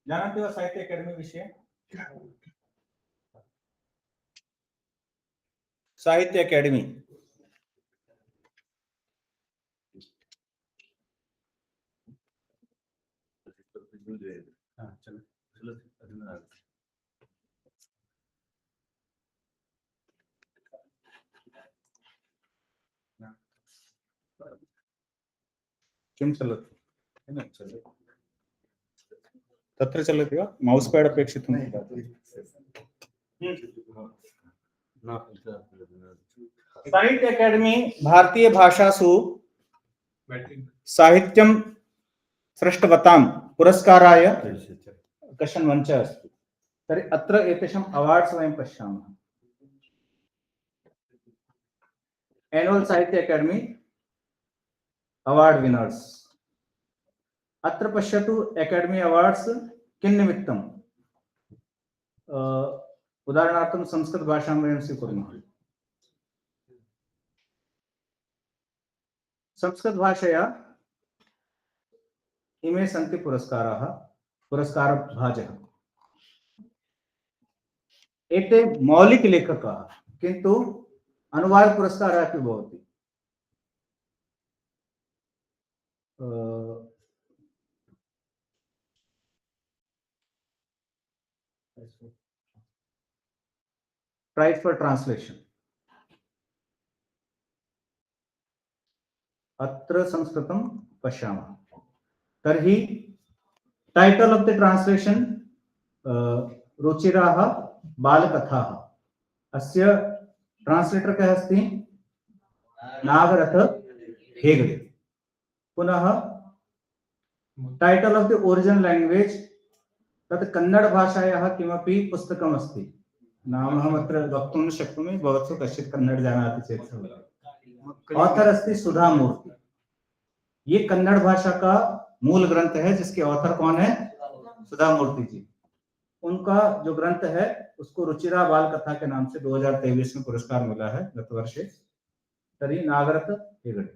जानन्ति वा साहित्य अकादेमी विषये? साहित्य अकादेमी किं चलति? तत्र चलति वा? मौस् पैड् अपेक्षितं? साहित्य अकादेमी भारतीय भाषासु साहित्यं सृष्टवतां पुरस्काराय कश्चन मञ्चः अस्ति। तर्हि अत्र एतेषाम् अवार्ड्स् वयं पश्यामः। एनुवल् साहित्य अकाडेमी अवार्ड विनर्स। अत्र पश्यतु अकाडेमी अवार्ड्स किं निमित्तम्? उदाहरणार्थं संस्कृत भाषां वयं स्वीकुर्मः। संस्कृत भाषया इमे सन्ति पुरस्काराः, पुरस्कारभाजः। एते मौलिकलेखकाः, किन्तु अनुवाद पुरस्कारः अपि भवति। Prize for translation. अत्र संस्कृतं पश्यामः। तर्हि टाइटल ऑफ द ट्रांसलेशन रुचिराः बालकथाः। अस्य ट्रांसलेटर कः अस्ति? नागरथ हेगडे। पुनः title of the original language तत् कन्नड भाषायाः किमपि पुस्तकम् अस्ति। नाम अहमत्र वक्तुं न शक्नोमि, भवतु कश्चित् कन्नड जानाति चेत्। ऑथर अस्ति सुधा मूर्ति। ये कन्नड़ भाषा का मूल ग्रंथ है, जिसके ऑथर कौन है? सुधा मूर्ति जी। उनका जो ग्रंथ है उसको रुचिरा बाल कथा के नाम से 2023 में पुरस्कार मिला है, गत वर्षे। तर्हि नागरथ हेगडे।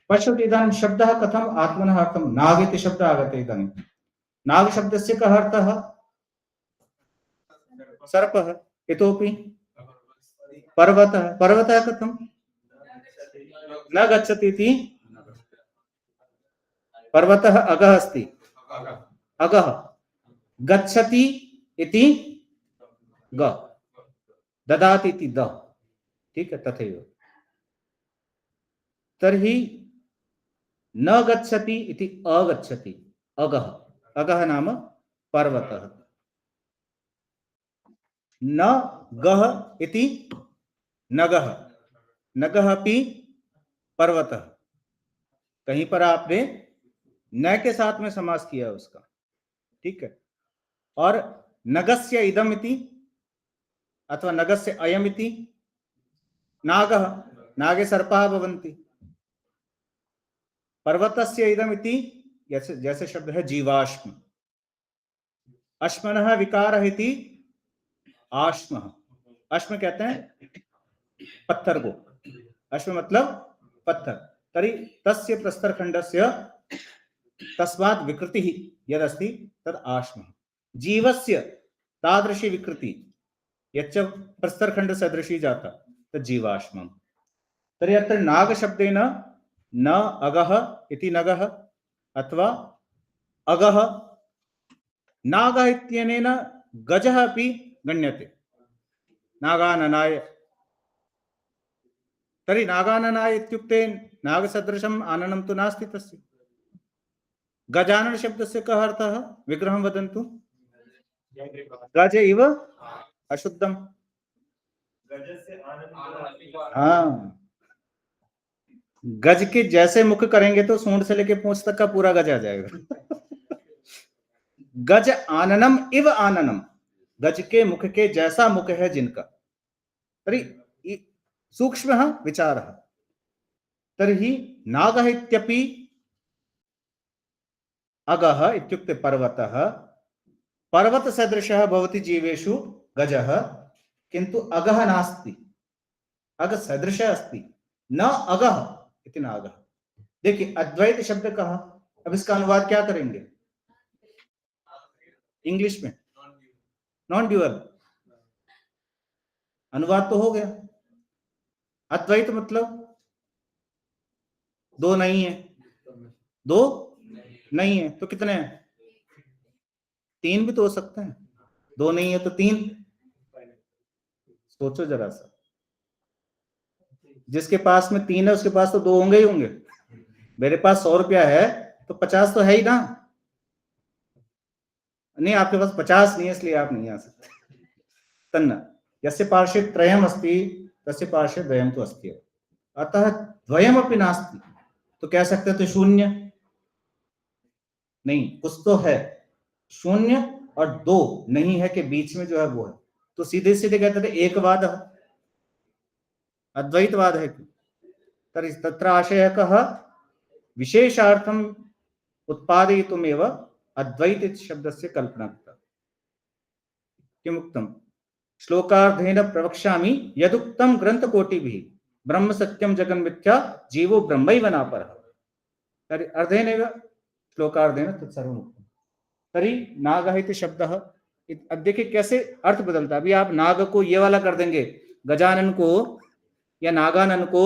पश्यतु इदानीं शब्दः कथम् आत्मनः अर्थं नाग इति शब्दः आगते। इदानीं नाग शब्दस्य कः अर्थः? सर्पः। इतोपि पर्वतः। पर्वतः कथं? न गच्छति इति पर्वतः अगः अस्ति। अगः। गच्छति इति ग। ददाति इति द। ठीक है, तथैव। तर्हि न गच्छति इति अगच्छति, अगः। अगः नाम पर्वतः। न गः इति नगः। नगः अपि पर्वतः। कहीं पर आपने न के साथ में समास किया उसका, ठीक है। और नगस्य इदम इति अथवा नगस्य अयम इति नागः। नागे सर्पाः भवन्ति। पर्वतस्य इदम इति जैसे शब्द है जीवाश्म। अश्मनः विकारः इति आश्मः। अश्म कहते हैं पत्थर को। अश्म मतलब पत्थर। तर्हि तस्य प्रस्तरखण्डस्य तस्मात् विकृतिः यदस्ति तद् आश्मः। जीवस्य तादृशी विकृति यच्च प्रस्तरखण्ड सदृशी जाता तद् जीवाश्मम्। तर्हि अत्र नाग शब्देन न अगः इति नगः अथवा अगः। नागः इत्यनेन गजः अपि गण्यते। नागाननाय। तर्हि नागाननाय इत्युक्ते नागसदृशम् आननं तु नास्ति तस्य। गजानन शब्दस्य कः अर्थः? विग्रहं वदन्तु। गज इव अशुद्धम। हाँ, गज के जैसे मुख करेंगे तो सूंड से लेके पूंछ तक का पूरा गज आ जाएगा। गज आननम इव आननम। गज के मुख के जैसा मुख है जिनका। तर्हि सूक्ष्मः विचारः। तर्हि नागः इत्यपि अगः इत्युक्ते पर्वतः। पर्वत सदृशः भवति जीवेषु गजः, किन्तु अगः नास्ति। अग सदृशः अस्ति, न अगः इति नागः। देखिए अद्वैत शब्द कहा, अब इसका अनुवाद क्या करेंगे इंग्लिश में? Non dual. अनुवाद तो हो गया। अद्वैत मतलब दो नहीं है। दो नहीं है तो कितने हैं? तीन भी तो हो सकते हैं। दो नहीं है तो तीन। सोचो जरा सा, जिसके पास में तीन है उसके पास तो दो होंगे ही होंगे। मेरे पास 100 रुपया है तो 50 तो है ही ना। नहीं, आपके पास 50 नहीं है इसलिए आप नहीं आ सकते। तन्न यस्य पार्श्वे त्रयम् अस्ति तस्य पार्श्वे द्वयम् तु अस्ति। अतः द्वयमपि नास्ति तो कह सकते तो शून्य। नहीं, कुछ तो है, शून्य और दो नहीं है के बीच में जो है वो है, तो सीधे सीधे कहते थे एकवाद अद्वैतवाद है। तर्हि तत्र आशयः कः, विशेषार्थम् उत्पादयितुमेव अद्वैत इति शब्दस्य कल्पना कृता। किमुक्तम्, श्लोकार्धेन प्रवक्ष्यामि यदुक्तं ग्रन्थकोटिभिः ब्रह्म सत्यं जगन्मिथ्या जीवो ब्रह्मैव नापरः। तर्हि अर्धेनैव श्लोकार्धेन तत्सर्वम् उक्तम्। तर्हि नागः इति शब्दः, अब देखिए कैसे अर्थ बदलता है। अभी आप नाग को ये वाला कर देंगे, गजानन को या नागानन को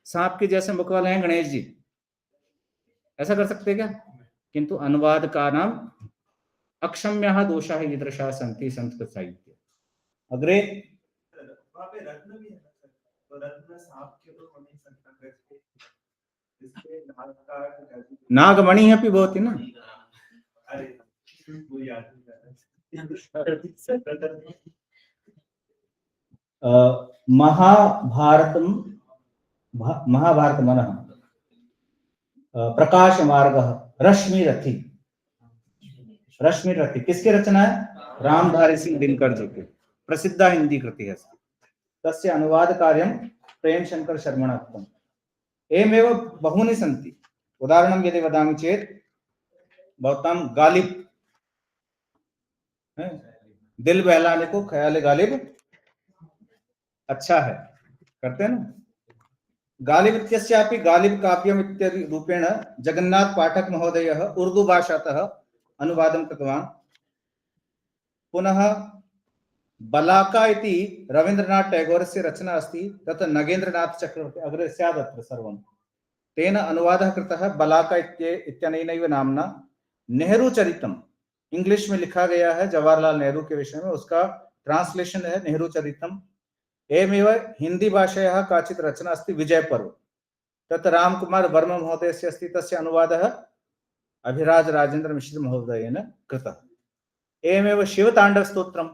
सांप के जैसे मुख वाले हैं गणेश जी, ऐसा कर सकते हैं क्या? किंतु अनुवाद का नाम अक्षम्यः दोषाः ईदृशाः सन्ति संस्कृत साहित्य। अग्रे वहाँ पे रत्न भी है ना सर, तो रत्न सांप के तो हो नहीं सकता, वैसे इसके नाग का नागमणि अपि भवति न। अरे वो याद नहीं महाभारतमनः प्रकाशमार्गः रश्मिरथी, रश्मिरथी किसकी रचना है? रामधारी सिंह दिनकर जी की प्रसिद्ध हिंदी कृति है। तस्य अनुवाद कार्यं प्रेम शंकर शर्मणा कृतम्। एवमेव बहूनि सन्ति। उदाहरणं यदि वदामि चेत् भवतां गालिब, दिल बहलाने को ख्याल गालिब अच्छा है, करते हैं ना। गालिब इत्यस्यापि गालिब काव्यम् इत्यादि रूपेण जगन्नाथ पाठक महोदयः उर्दू भाषातः अनुवादं कृतवान्। पुनः बलाका इति रवीन्द्रनाथ टैगोरस्य रचना अस्ति, तत् नगेन्द्रनाथ चक्रवर्ती, अग्रे स्यात् अत्र सर्वं, तेन अनुवादः कृतः बलाका इत्यनेनैव नाम्ना। नेहरू चरितम् इंग्लिश में लिखा गया है जवाहरलाल नेहरू के विषय में, उसका ट्रांसलेशन है नेहरू चरितम्। एवमेव हिंदी भाषायाः काचित् रचना अस्ति विजय पर्व, तत् रामकुमार वर्मा महोदयस्य अस्ति, तस्य अनुवादः अभिराज राजेंद्र मिश्र महोदयेन कृतः। एवमेव शिवताण्डवस्तोत्रम्,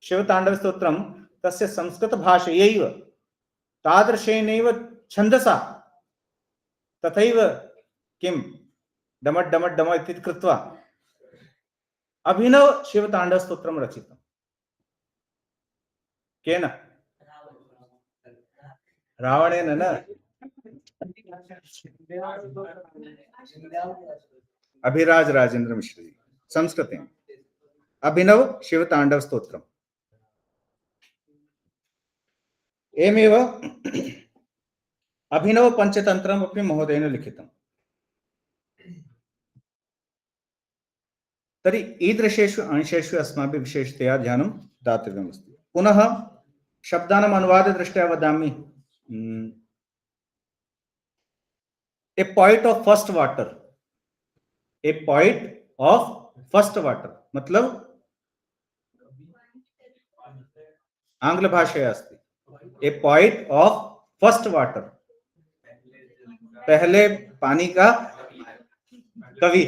शिवताण्डवस्तोत्रं तस्य संस्कृत भाषयैव तादृशेनैव छन्दसा तथैव किं डमट् डमट् डम इति कृत्वा अभिनव शिवताण्डवस्तोत्रं रचितम्। केन? रावणेन न, अभिराज राजेंद्र मिश्र जी, संस्कृते अभिनव शिवताण्डव स्तोत्रम्। एवमेव अभिनव पंचतंत्रम् अपि महोदयेन लिखितम्। तर्हि ईदृशेषु अंशेषु अस्माभिः विशेषतया ध्यानं दातव्यमस्ति। पुनः शब्दानाम् अनुवाददृष्ट्या वदामि, a point of first water, a point of first water मतलब आंग्ल भाषया अस्ति a point of first water, पहले पानी का कवि,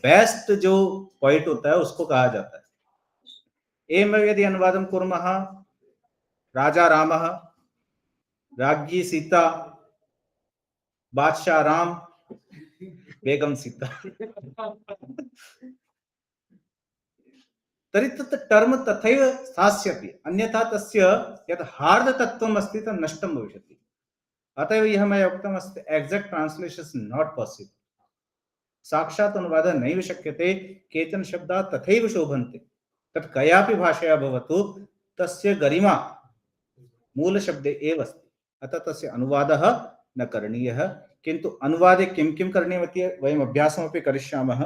बेस्ट जो पॉइंट होता है उसको कहा जाता है। एवं यदि अनुवादं कुर्मः, राजा रामः, राज्ञी सीता, बादशाह राम, बेगम सीता, तर्हि तत् टर्म तथैव स्थास्यति, अन्यथा तस्य यत् हार्द तत्त्वम् अस्ति तत् नष्टं भविष्यति। अतः एव यः मया उक्तम् अस्ति, exact translation is not possible, साक्षात् अनुवादः नैव शक्यते। केचन शब्दाः तथैव शोभन्ते, तत् कयापि भाषया भवतु तस्य गरिमा मूलशब्दे एव अस्ति, अतः तस्य अनुवादः न करणीयः। किन्तु अनुवादे किं किं करणीयमिति वयम् अभ्यासमपि करिष्यामः।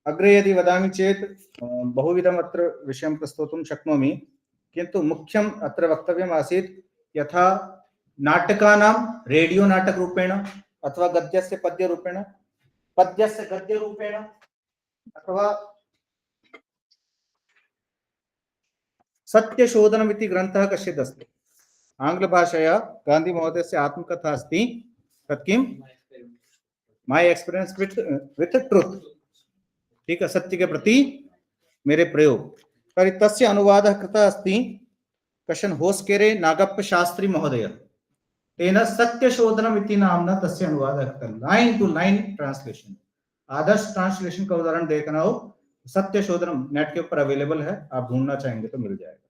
अग्रे यदि वदामि चेत् बहुविधम् अत्र विषयं प्रस्तोतुं शक्नोमि, किन्तु मुख्यम् अत्र वक्तव्यम् आसीत्, यथा नाटकानां रेडियो नाटक रूपेण अथवा गद्यस्य पद्य रूपेण, पद्यस्य गद्य रूपेण अथवा सत्यशोधनमिति ग्रन्थः कश्चित् अस्ति, आङ्ग्लभाषया गान्धी महोदयस्य आत्मकथा अस्ति, तत् किं माय एक्सपीरियंस विथ ट्रुथ, ठीक है, सत्य के प्रति मेरे प्रयोग। तर्हि तस्य अनुवादः कृतः अस्ति कश्चन होस्केरे नागप्प शास्त्री महोदय, तेन सत्यशोधनम इति नामना तस्य अनुवादः कृतः। 9 to 9 ट्रांसलेशन। आदर्श ट्रांसलेशन का उदाहरण देखना हो, सत्यशोधनम नेट के ऊपर अवेलेबल है, आप ढूंढना चाहेंगे तो मिल जाएगा।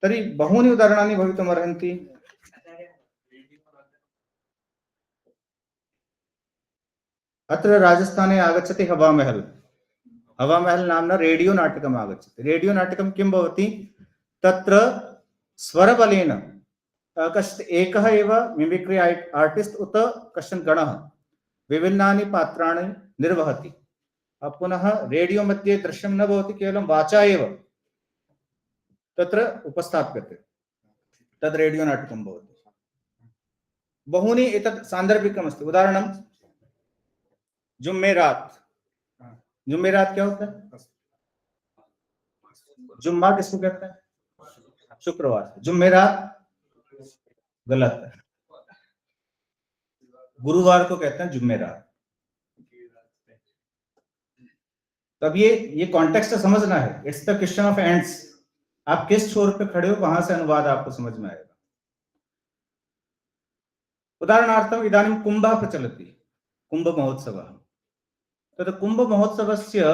तर्हि बहूनि उदाहरणानि भवितुमर्हन्ति। अत्र राजस्थाने आगच्छति हवामहल। हवामहल नाम्ना रेडियो नाटकम् आगच्छति। रेडियो नाटकं किं भवति, तत्र स्वरबलेन कश्चित् एकः एव मिमिक्री आर्टिस्ट् उत कश्चन गणः विभिन्नानि पात्राणि निर्वहति। पुनः रेडियो मध्ये दृश्यं न भवति, केवलं वाचा एव तत्र उपस्थाप्यते, तद् रेडियो नाटकं भवति। बहूनि एतत् सान्दर्भिकमस्ति। उदाहरणं जुम्मेरात। जुम्मेरात क्या होता है? जुम्मा किसको कहते हैं? शुक्रवार। जुम्मेरात गलत है, गुरुवार को कहते हैं जुम्मेरात। तब ये कॉन्टेक्स्ट समझना है। It's the question of ends. आप किस छोर पे खड़े हो, वहां से अनुवाद आपको समझ में आएगा। उदाहरणार्थम इदानीं कुंभः प्रचलति, कुंभ महोत्सवः। तत् कुंभ महोत्सवस्य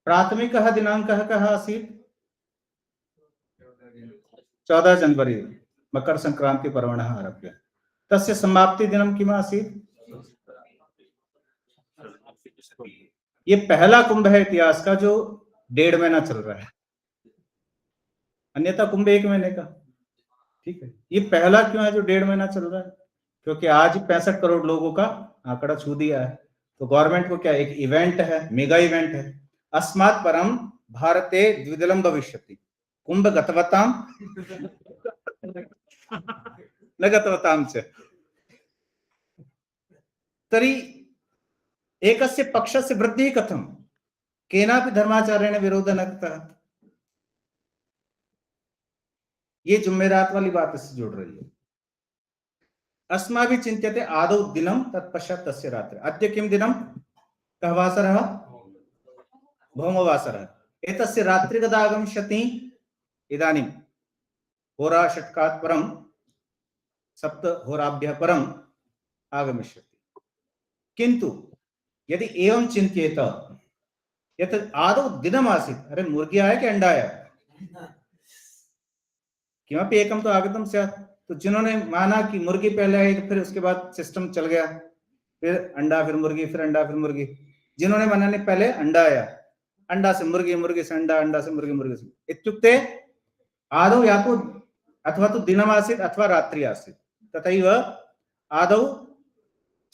प्राथमिकः दिनाङ्कः कः आसीत्? 14 जनवरी, मकर संक्रांति पर्वणः आरभ्य। तस्य समाप्ति दिनं किम् आसीत्? ये पहला कुंभ है इतिहास का जो 1.5 महीना चल रहा है, अन्यथा कुंभ 1 महीने का। ठीक है, ये पहला क्यों है जो 1.5 महीना चल रहा है? क्योंकि आज 65 करोड़ लोगों का आंकड़ा छू दिया है। तो गवर्नमेंट को क्या, एक इवेंट है, मेगा इवेंट है। अस्मात् परम भारते द्विदिनं भविष्यति, कुंभ गतवतां न गतवतां च। तर्हि एकस्य पक्षस्य वृद्धिः कथं? केनापि धर्माचार्येण विरोधः न कृतः। ये जुम्मेरात वाली बात इससे जुड़ रही है। अस्माभिः चिन्त्यते आदौ दिनं, तत्पश्चात् तस्य रात्रि। अद्य किं दिनं? कः वासरः? भौमवासरः। एतस्य रात्रि कदा आगमिष्यति? इदानीं होराषट्कात् परं, 7 होराभ्यः परम् आगमिष्यति। किन्तु यदि एवं चिन्त्येत यत् आदौ दिनमासीत्, अरे मुर्गी आया कि अंडा आया? किमपि एकं तो आगतं स्यात्। तो जिन्होंने माना कि मुर्गी पहले आई, तो फिर उसके बाद सिस्टम चल गया, फिर अंडा, फिर मुर्गी, फिर अंडा, फिर मुर्गी। जिन्होंने माना नहीं, पहले अंडा आया, अंडा से मुर्गी, मुर्गी से अंडा, अंडा से मुर्गी, मुर्गी से। इत्युक्ते आदौ या तो अथवा तो दिनमासीत् अथवा रात्रि आसीत्। तथैव आदौ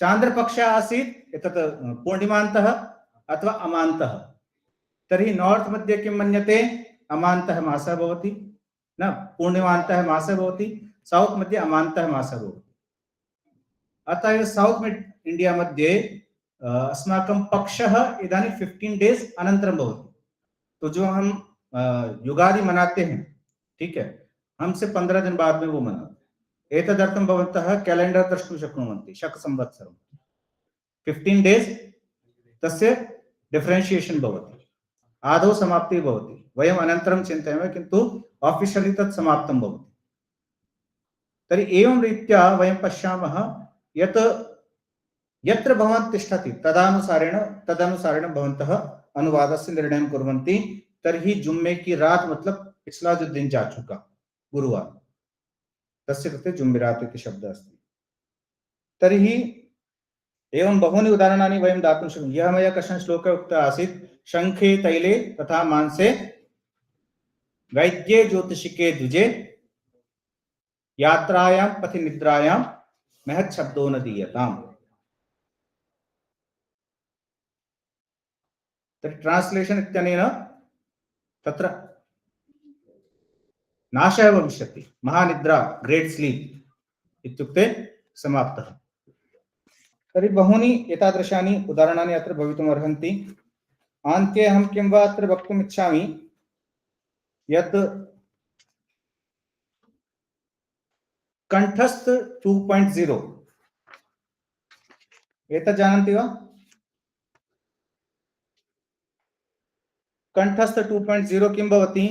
चांद्रपक्षः आसीत्, एतत् पूर्णिमान्तः अथवा अमान्तः। तर्हि नॉर्थ मध्ये किं मन्यते? अमान्तः मासः भवति, न पूर्णिमान्तः मासः भवति। साउथ मध्ये अमान्तः मासः भवति। अतः साउथ इंडिया मध्ये अस्माकं पक्षः इदानीं 15 डेज अनन्तरं भवति। तो जो हम युगादि मनाते हैं, ठीक है, हमसे 15 दिन बाद में वो मनाते। एतदर्थं भवन्तः कैलेंडर द्रष्टुं शक्नुवन्ति। शक संवत्सरं 15 डेज तस्य डिफरेंशिएशन भवति। आदौ समाप्तिः भवति, वयम् अनन्तरं चिन्तयामः, किन्तु ऑफिशियली तत् समाप्तं भवति। तर्हि एवं रीत्या वयं पश्यामः यत् यत्र भवान् तिष्ठति तदनुसारेण भवन्तः अनुवादस्य निर्णयं कुर्वन्ति। तर्हि जुम्मे की रात मतलब पिछला जो दिन जा चुका, गुरुवार, तस्य कृते जुम्मेरात इति शब्दः अस्ति। तर्हि एवं बहूनि उदाहरणानि वयं दातुं शक्नुमः। यः मया कश्चन श्लोकः उक्तः आसीत्, शङ्खे तैले तथा मांसे वैद्ये ज्योतिषिके द्विजे यात्रायां पथि निद्रायां महत् शब्दो न दीयताम्। तर्हि ट्रांसलेशन इत्यनेन तत्र नाशः भविष्यति। महानिद्रा, ग्रेट स्लीप इत्युक्ते समाप्तः। तर्हि बहूनि एतादृशानि उदाहरणानि अत्र भवितुम् अर्हन्ति। अन्ते अहं किं वा अत्र वक्तुम् इच्छामि यत् कंठस्थ 2.0 एतत् जानन्ति वा? कंठस्थ 2.0 किं भवति?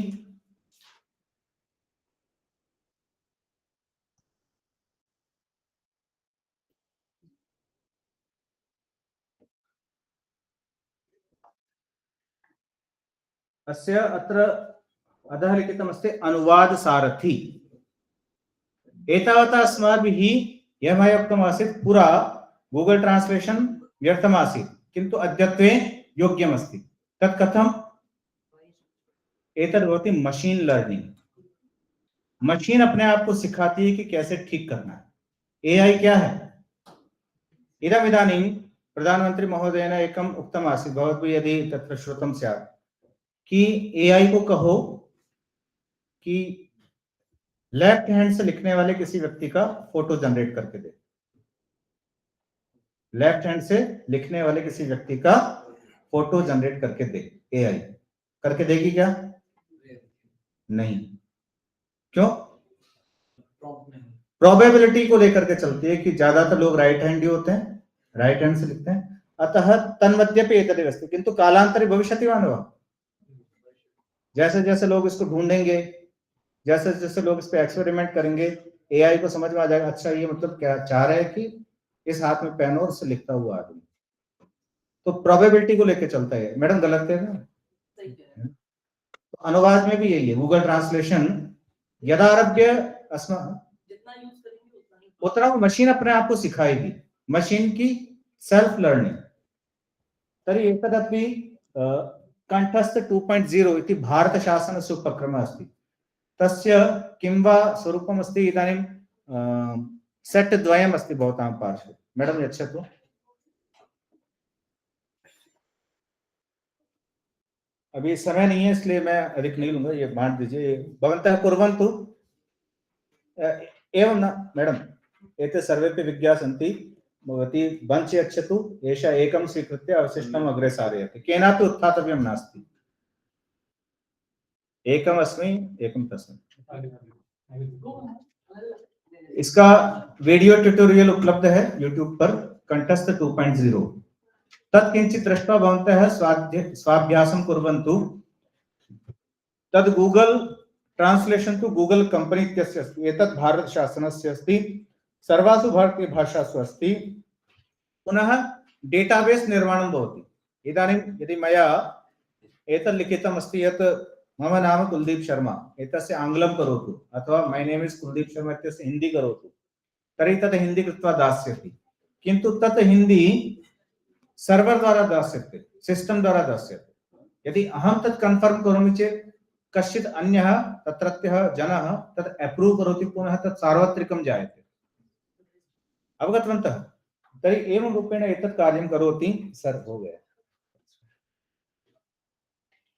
अस्य अत्र अधः लिखितमस्ति अनुवाद सारथी। एतावता अस्माभिः यः मया उक्तमासीत् पुरा गूगल ट्रांसलेशन व्यर्थमासीत्, किन्तु अद्यत्वे योग्यमस्ति। तत् कथम्? एतद् भवति मशीन लर्निंग। मशीन अपने आप को सिखाती है कि कैसे ठीक करना है। एआई क्या है? इदानीं प्रधानमंत्री महोदयेन एकम् उक्तम् आसीत्, भवद्भिः यदि तत्र श्रुतं स्यात्, कि एआई को कहो कि लेफ्ट हैंड से लिखने वाले किसी व्यक्ति का फोटो जनरेट करके दे। लेफ्ट हैंड से लिखने वाले किसी व्यक्ति का फोटो जनरेट करके दे। एआई करके देगी क्या? नहीं। क्यों? प्रोबेबिलिटी को लेकर के चलती है कि ज्यादातर लोग राइट हैंड होते हैं, राइट हैंड से लिखते हैं, अतः तन्मध्यपि एतदेव अस्ति। किंतु कालांतरे भविष्यति वा न वा? जैसे जैसे लोग इसको ढूंढेंगे, जैसे जैसे लोग इस पे एक्सपेरिमेंट करेंगे, एआई को समझ में आ जाएगा, अच्छा ये मतलब क्या चाह रहे हैं कि इस हाथ में पेन और से लिखता हुआ आदमी। तो प्रोबेबिलिटी को लेकर चलता है। मैडम गलत है ना? तो अनुवाद में भी यही है। गूगल ट्रांसलेशन यदारभ्य उतना वो मशीन अपने आप को सिखाएगी, मशीन की सेल्फ लर्निंग। तर्हि एतदपि कंठस्थ 2.0 इति भारतशासनस्य उपक्रमः अस्ति। तस्य किं वा स्वरूपम् अस्ति? इदानीं सेट् द्वयम् अस्ति भवतां पार्श्वे। मैडम यच्छतु। अभी समय नहीं है इसलिए मैं अधिक नहीं लूंगा, ये बांट दीजिए। भवन्तः कुर्वन्तु। एवं न मैडम, एते सर्वेपि विज्ञाः सन्ति। भवती बञ्च यच्छतु, एषा एकं स्वीकृत्य अवशिष्टम् अग्रे सारयति। केनापि उत्थातव्यं नास्ति। एकम् अस्मि, एकं तस्मै। इसका वीडियो ट्यूटोरियल उपलब्ध है यूट्यूब पर, कंठस्थ 2.0। तत्किंचित् दृष्ट्वा भवन्तः स्वाभ्यासं कुर्वन्तु। तद् गूगल ट्रांसलेशन तु गूगल कंपनी इत्यस्य अस्ति। एतत् भारतशासनस्य अस्ति, सर्वासु भारतीयभाषासु अस्ति। पुनः डेटाबेस निर्माणं भवति। इदानीं यदि मया एतत् लिखितम् अस्ति यत् मम नाम कुलदीप शर्मा, एतस्य आंग्लं करोतु, अथवा मै नेम इज कुलदीप शर्मा इत्यस्य हिंदी करोतु, तर्हि तत् हिंदी कृत्वा दास्यति। किन्तु तत् हिंदी सर्वर द्वारा दास्यते, सिस्टम द्वारा दास्यते। यदि अहं तत् कन्फर्म करोमि चेत् कश्चित् अन्यः तत्रत्यः जनः तत् अप्रूव् करोति, पुनः तत् सार्वत्रिकं जायते। अवगतवन्तः? तर्हि एवं रूपेण एतत् कार्यं करोति। सर हो गया।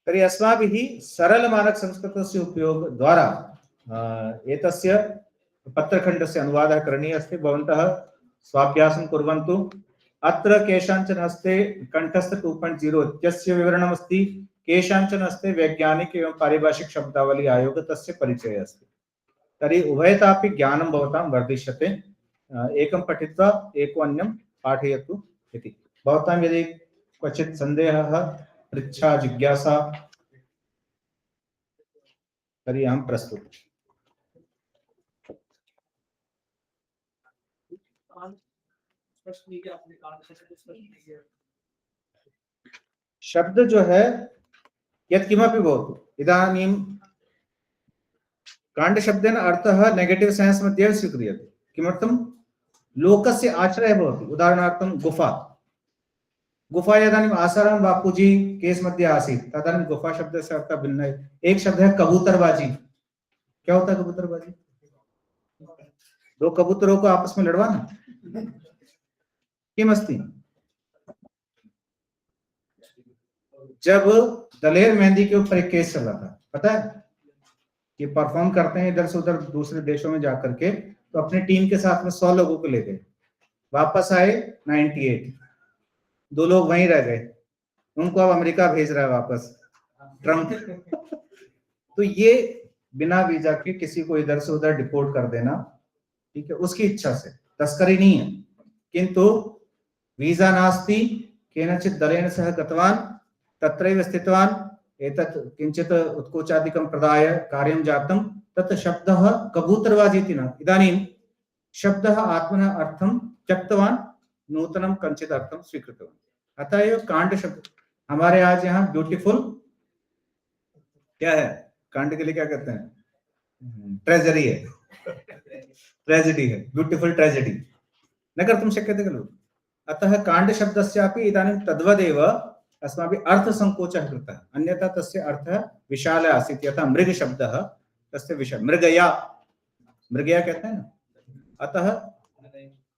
तर्हि अस्माभिः सरल मानक संस्कृतस्य उपयोग द्वारा एतस्य पत्रखण्डस्य अनुवादः करणीयः अस्ति। भवन्तः स्वाभ्यासं कुर्वन्तु। अत्र केषाञ्चन हस्ते कंठस्थ 2.0 इत्यस्य विवरणम् अस्ति, केषाञ्चन हस्ते वैज्ञानिक एवं पारिभाषिक शब्दावली आयोग तस्य परिचयः अस्ति। तर्हि उभयतापि ज्ञानं भवतां वर्धिष्यते। एकं पठित्वा एको अन्यं पाठयतु इति। भवतां यदि क्वचित् सन्देहः, पृच्छा, जिज्ञासा, तर्हि अहं प्रस्तुत। शब्द जो है यत् किमपि भवतु, इदानीं काण्ड शब्देन अर्थः नेगेटिव सेन्स मध्ये स्वीक्रियते। किमर्थं? लोकस्य आश्रयः भवति। उदाहरणार्थं गुफा। गुफा इदानीं आसाराम बापूजी केस मध्ये आसीत्, तदानीं गुफा शब्द से अर्थ भिन्न है। एक शब्द है कबूतरबाजी। क्या होता है कबूतरबाजी? दो कबूतरों को आपस में लड़वाना। किमस्ति? जब दलेर मेहंदी के ऊपर एक केस चल रहा था, पता है? ये परफॉर्म करते हैं इधर से उधर दूसरे देशों में जाकर के, तो अपने टीम के साथ में 100 लोगों को ले गए, वापस आए 98, 2 लोग वहीं रह गए। उनको अब अमेरिका भेज रहा है वापस ट्रम्प। तो ये बिना वीजा के किसी को इधर से उधर डिपोर्ट कर देना, ठीक है, उसकी इच्छा से, तस्करी नहीं है। किंतु वीजा नास्ति, केनचित् दलेन सह गतवान्, तत्रैव स्थितवान्, एतत् किंचित् उत्कोचादिकं प्रदाय कार्यं जातं, तत् शब्दः कबूतरबाजी इति न। इदानीं शब्दः आत्मनः अर्थं त्यक्तवान्, नूतनं कञ्चित् अर्थं स्वीकृतवान्। अतः एव कांड शब्द हमारे आज यहाँ ब्यूटीफुल क्या है? कांड के लिए क्या कहते हैं? ट्रेजरी है, ट्रेजेडी है, ब्यूटीफुल ट्रेजेडी न कर्तुं शक्यते खलु। अतः कांड शब्दस्यापि इदानीं तद्वदेव अस्माभिः अर्थसङ्कोचः कृतः, अन्यथा तस्य अर्थः विशालः आसीत्। यथा मृग शब्दः, तस्य विशाल, मृगया, मृगया कहते हैं ना, अतः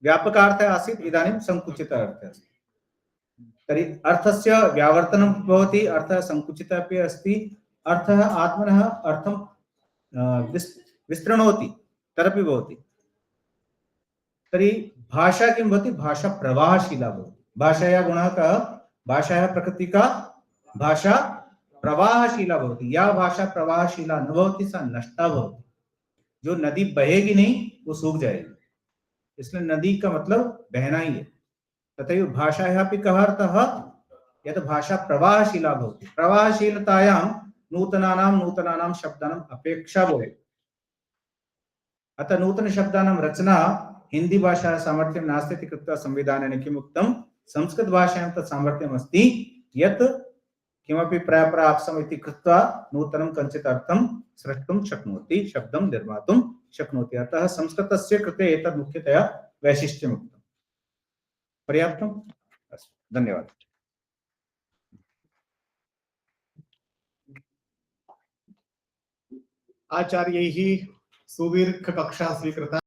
व्यापकार्थः आसीत्, इदानीं संकुचितः अर्थः अस्ति। तर्हि अर्थस्य व्यावर्तनं भवति, अर्थः संकुचितः अपि अस्ति, अर्थः आत्मनः अर्थं विस्तृणोति तदपि भवति। तर्हि भाषा किं भवति? भाषा प्रवाहशीला भवति। भाषायाः गुणः कः? भाषायाः प्रकृति का? भाषा प्रवाहशीला भवति। या भाषा प्रवाहशीला न भवति सा नष्टा भवति। जो नदी बहेगी नहीं वो सूख जाएगी, इसलिए नदी का मतलब बहना ही है। तथैव भाषायाः अपि कः अर्थः? यत् भाषा प्रवाहशीला भवति। प्रवाहशीलतायां नूतनानां शब्दानाम् अपेक्षा भवेत्। अतः नूतन शब्दानां रचना हिंदी भाषा सामर्थ्यं नास्ति इति कृत्वा संविधानेन किम् उक्तं? संस्कृत भाषायां तत् सामर्थ्यम् अस्ति यत् किमपि प्राप्सम् इति कृत्वा नूतनं कञ्चित् अर्थं सृष्टुं शक्नोति, शब्दं निर्मातुं शक्नोति। अतः संस्कृतस्य कृते एतत् मुख्यतया वैशिष्ट्यम् उक्तं। पर्याप्तम्? अस्तु, धन्यवादः। आचार्यैः सुदीर्घकक्षा स्वीकृता।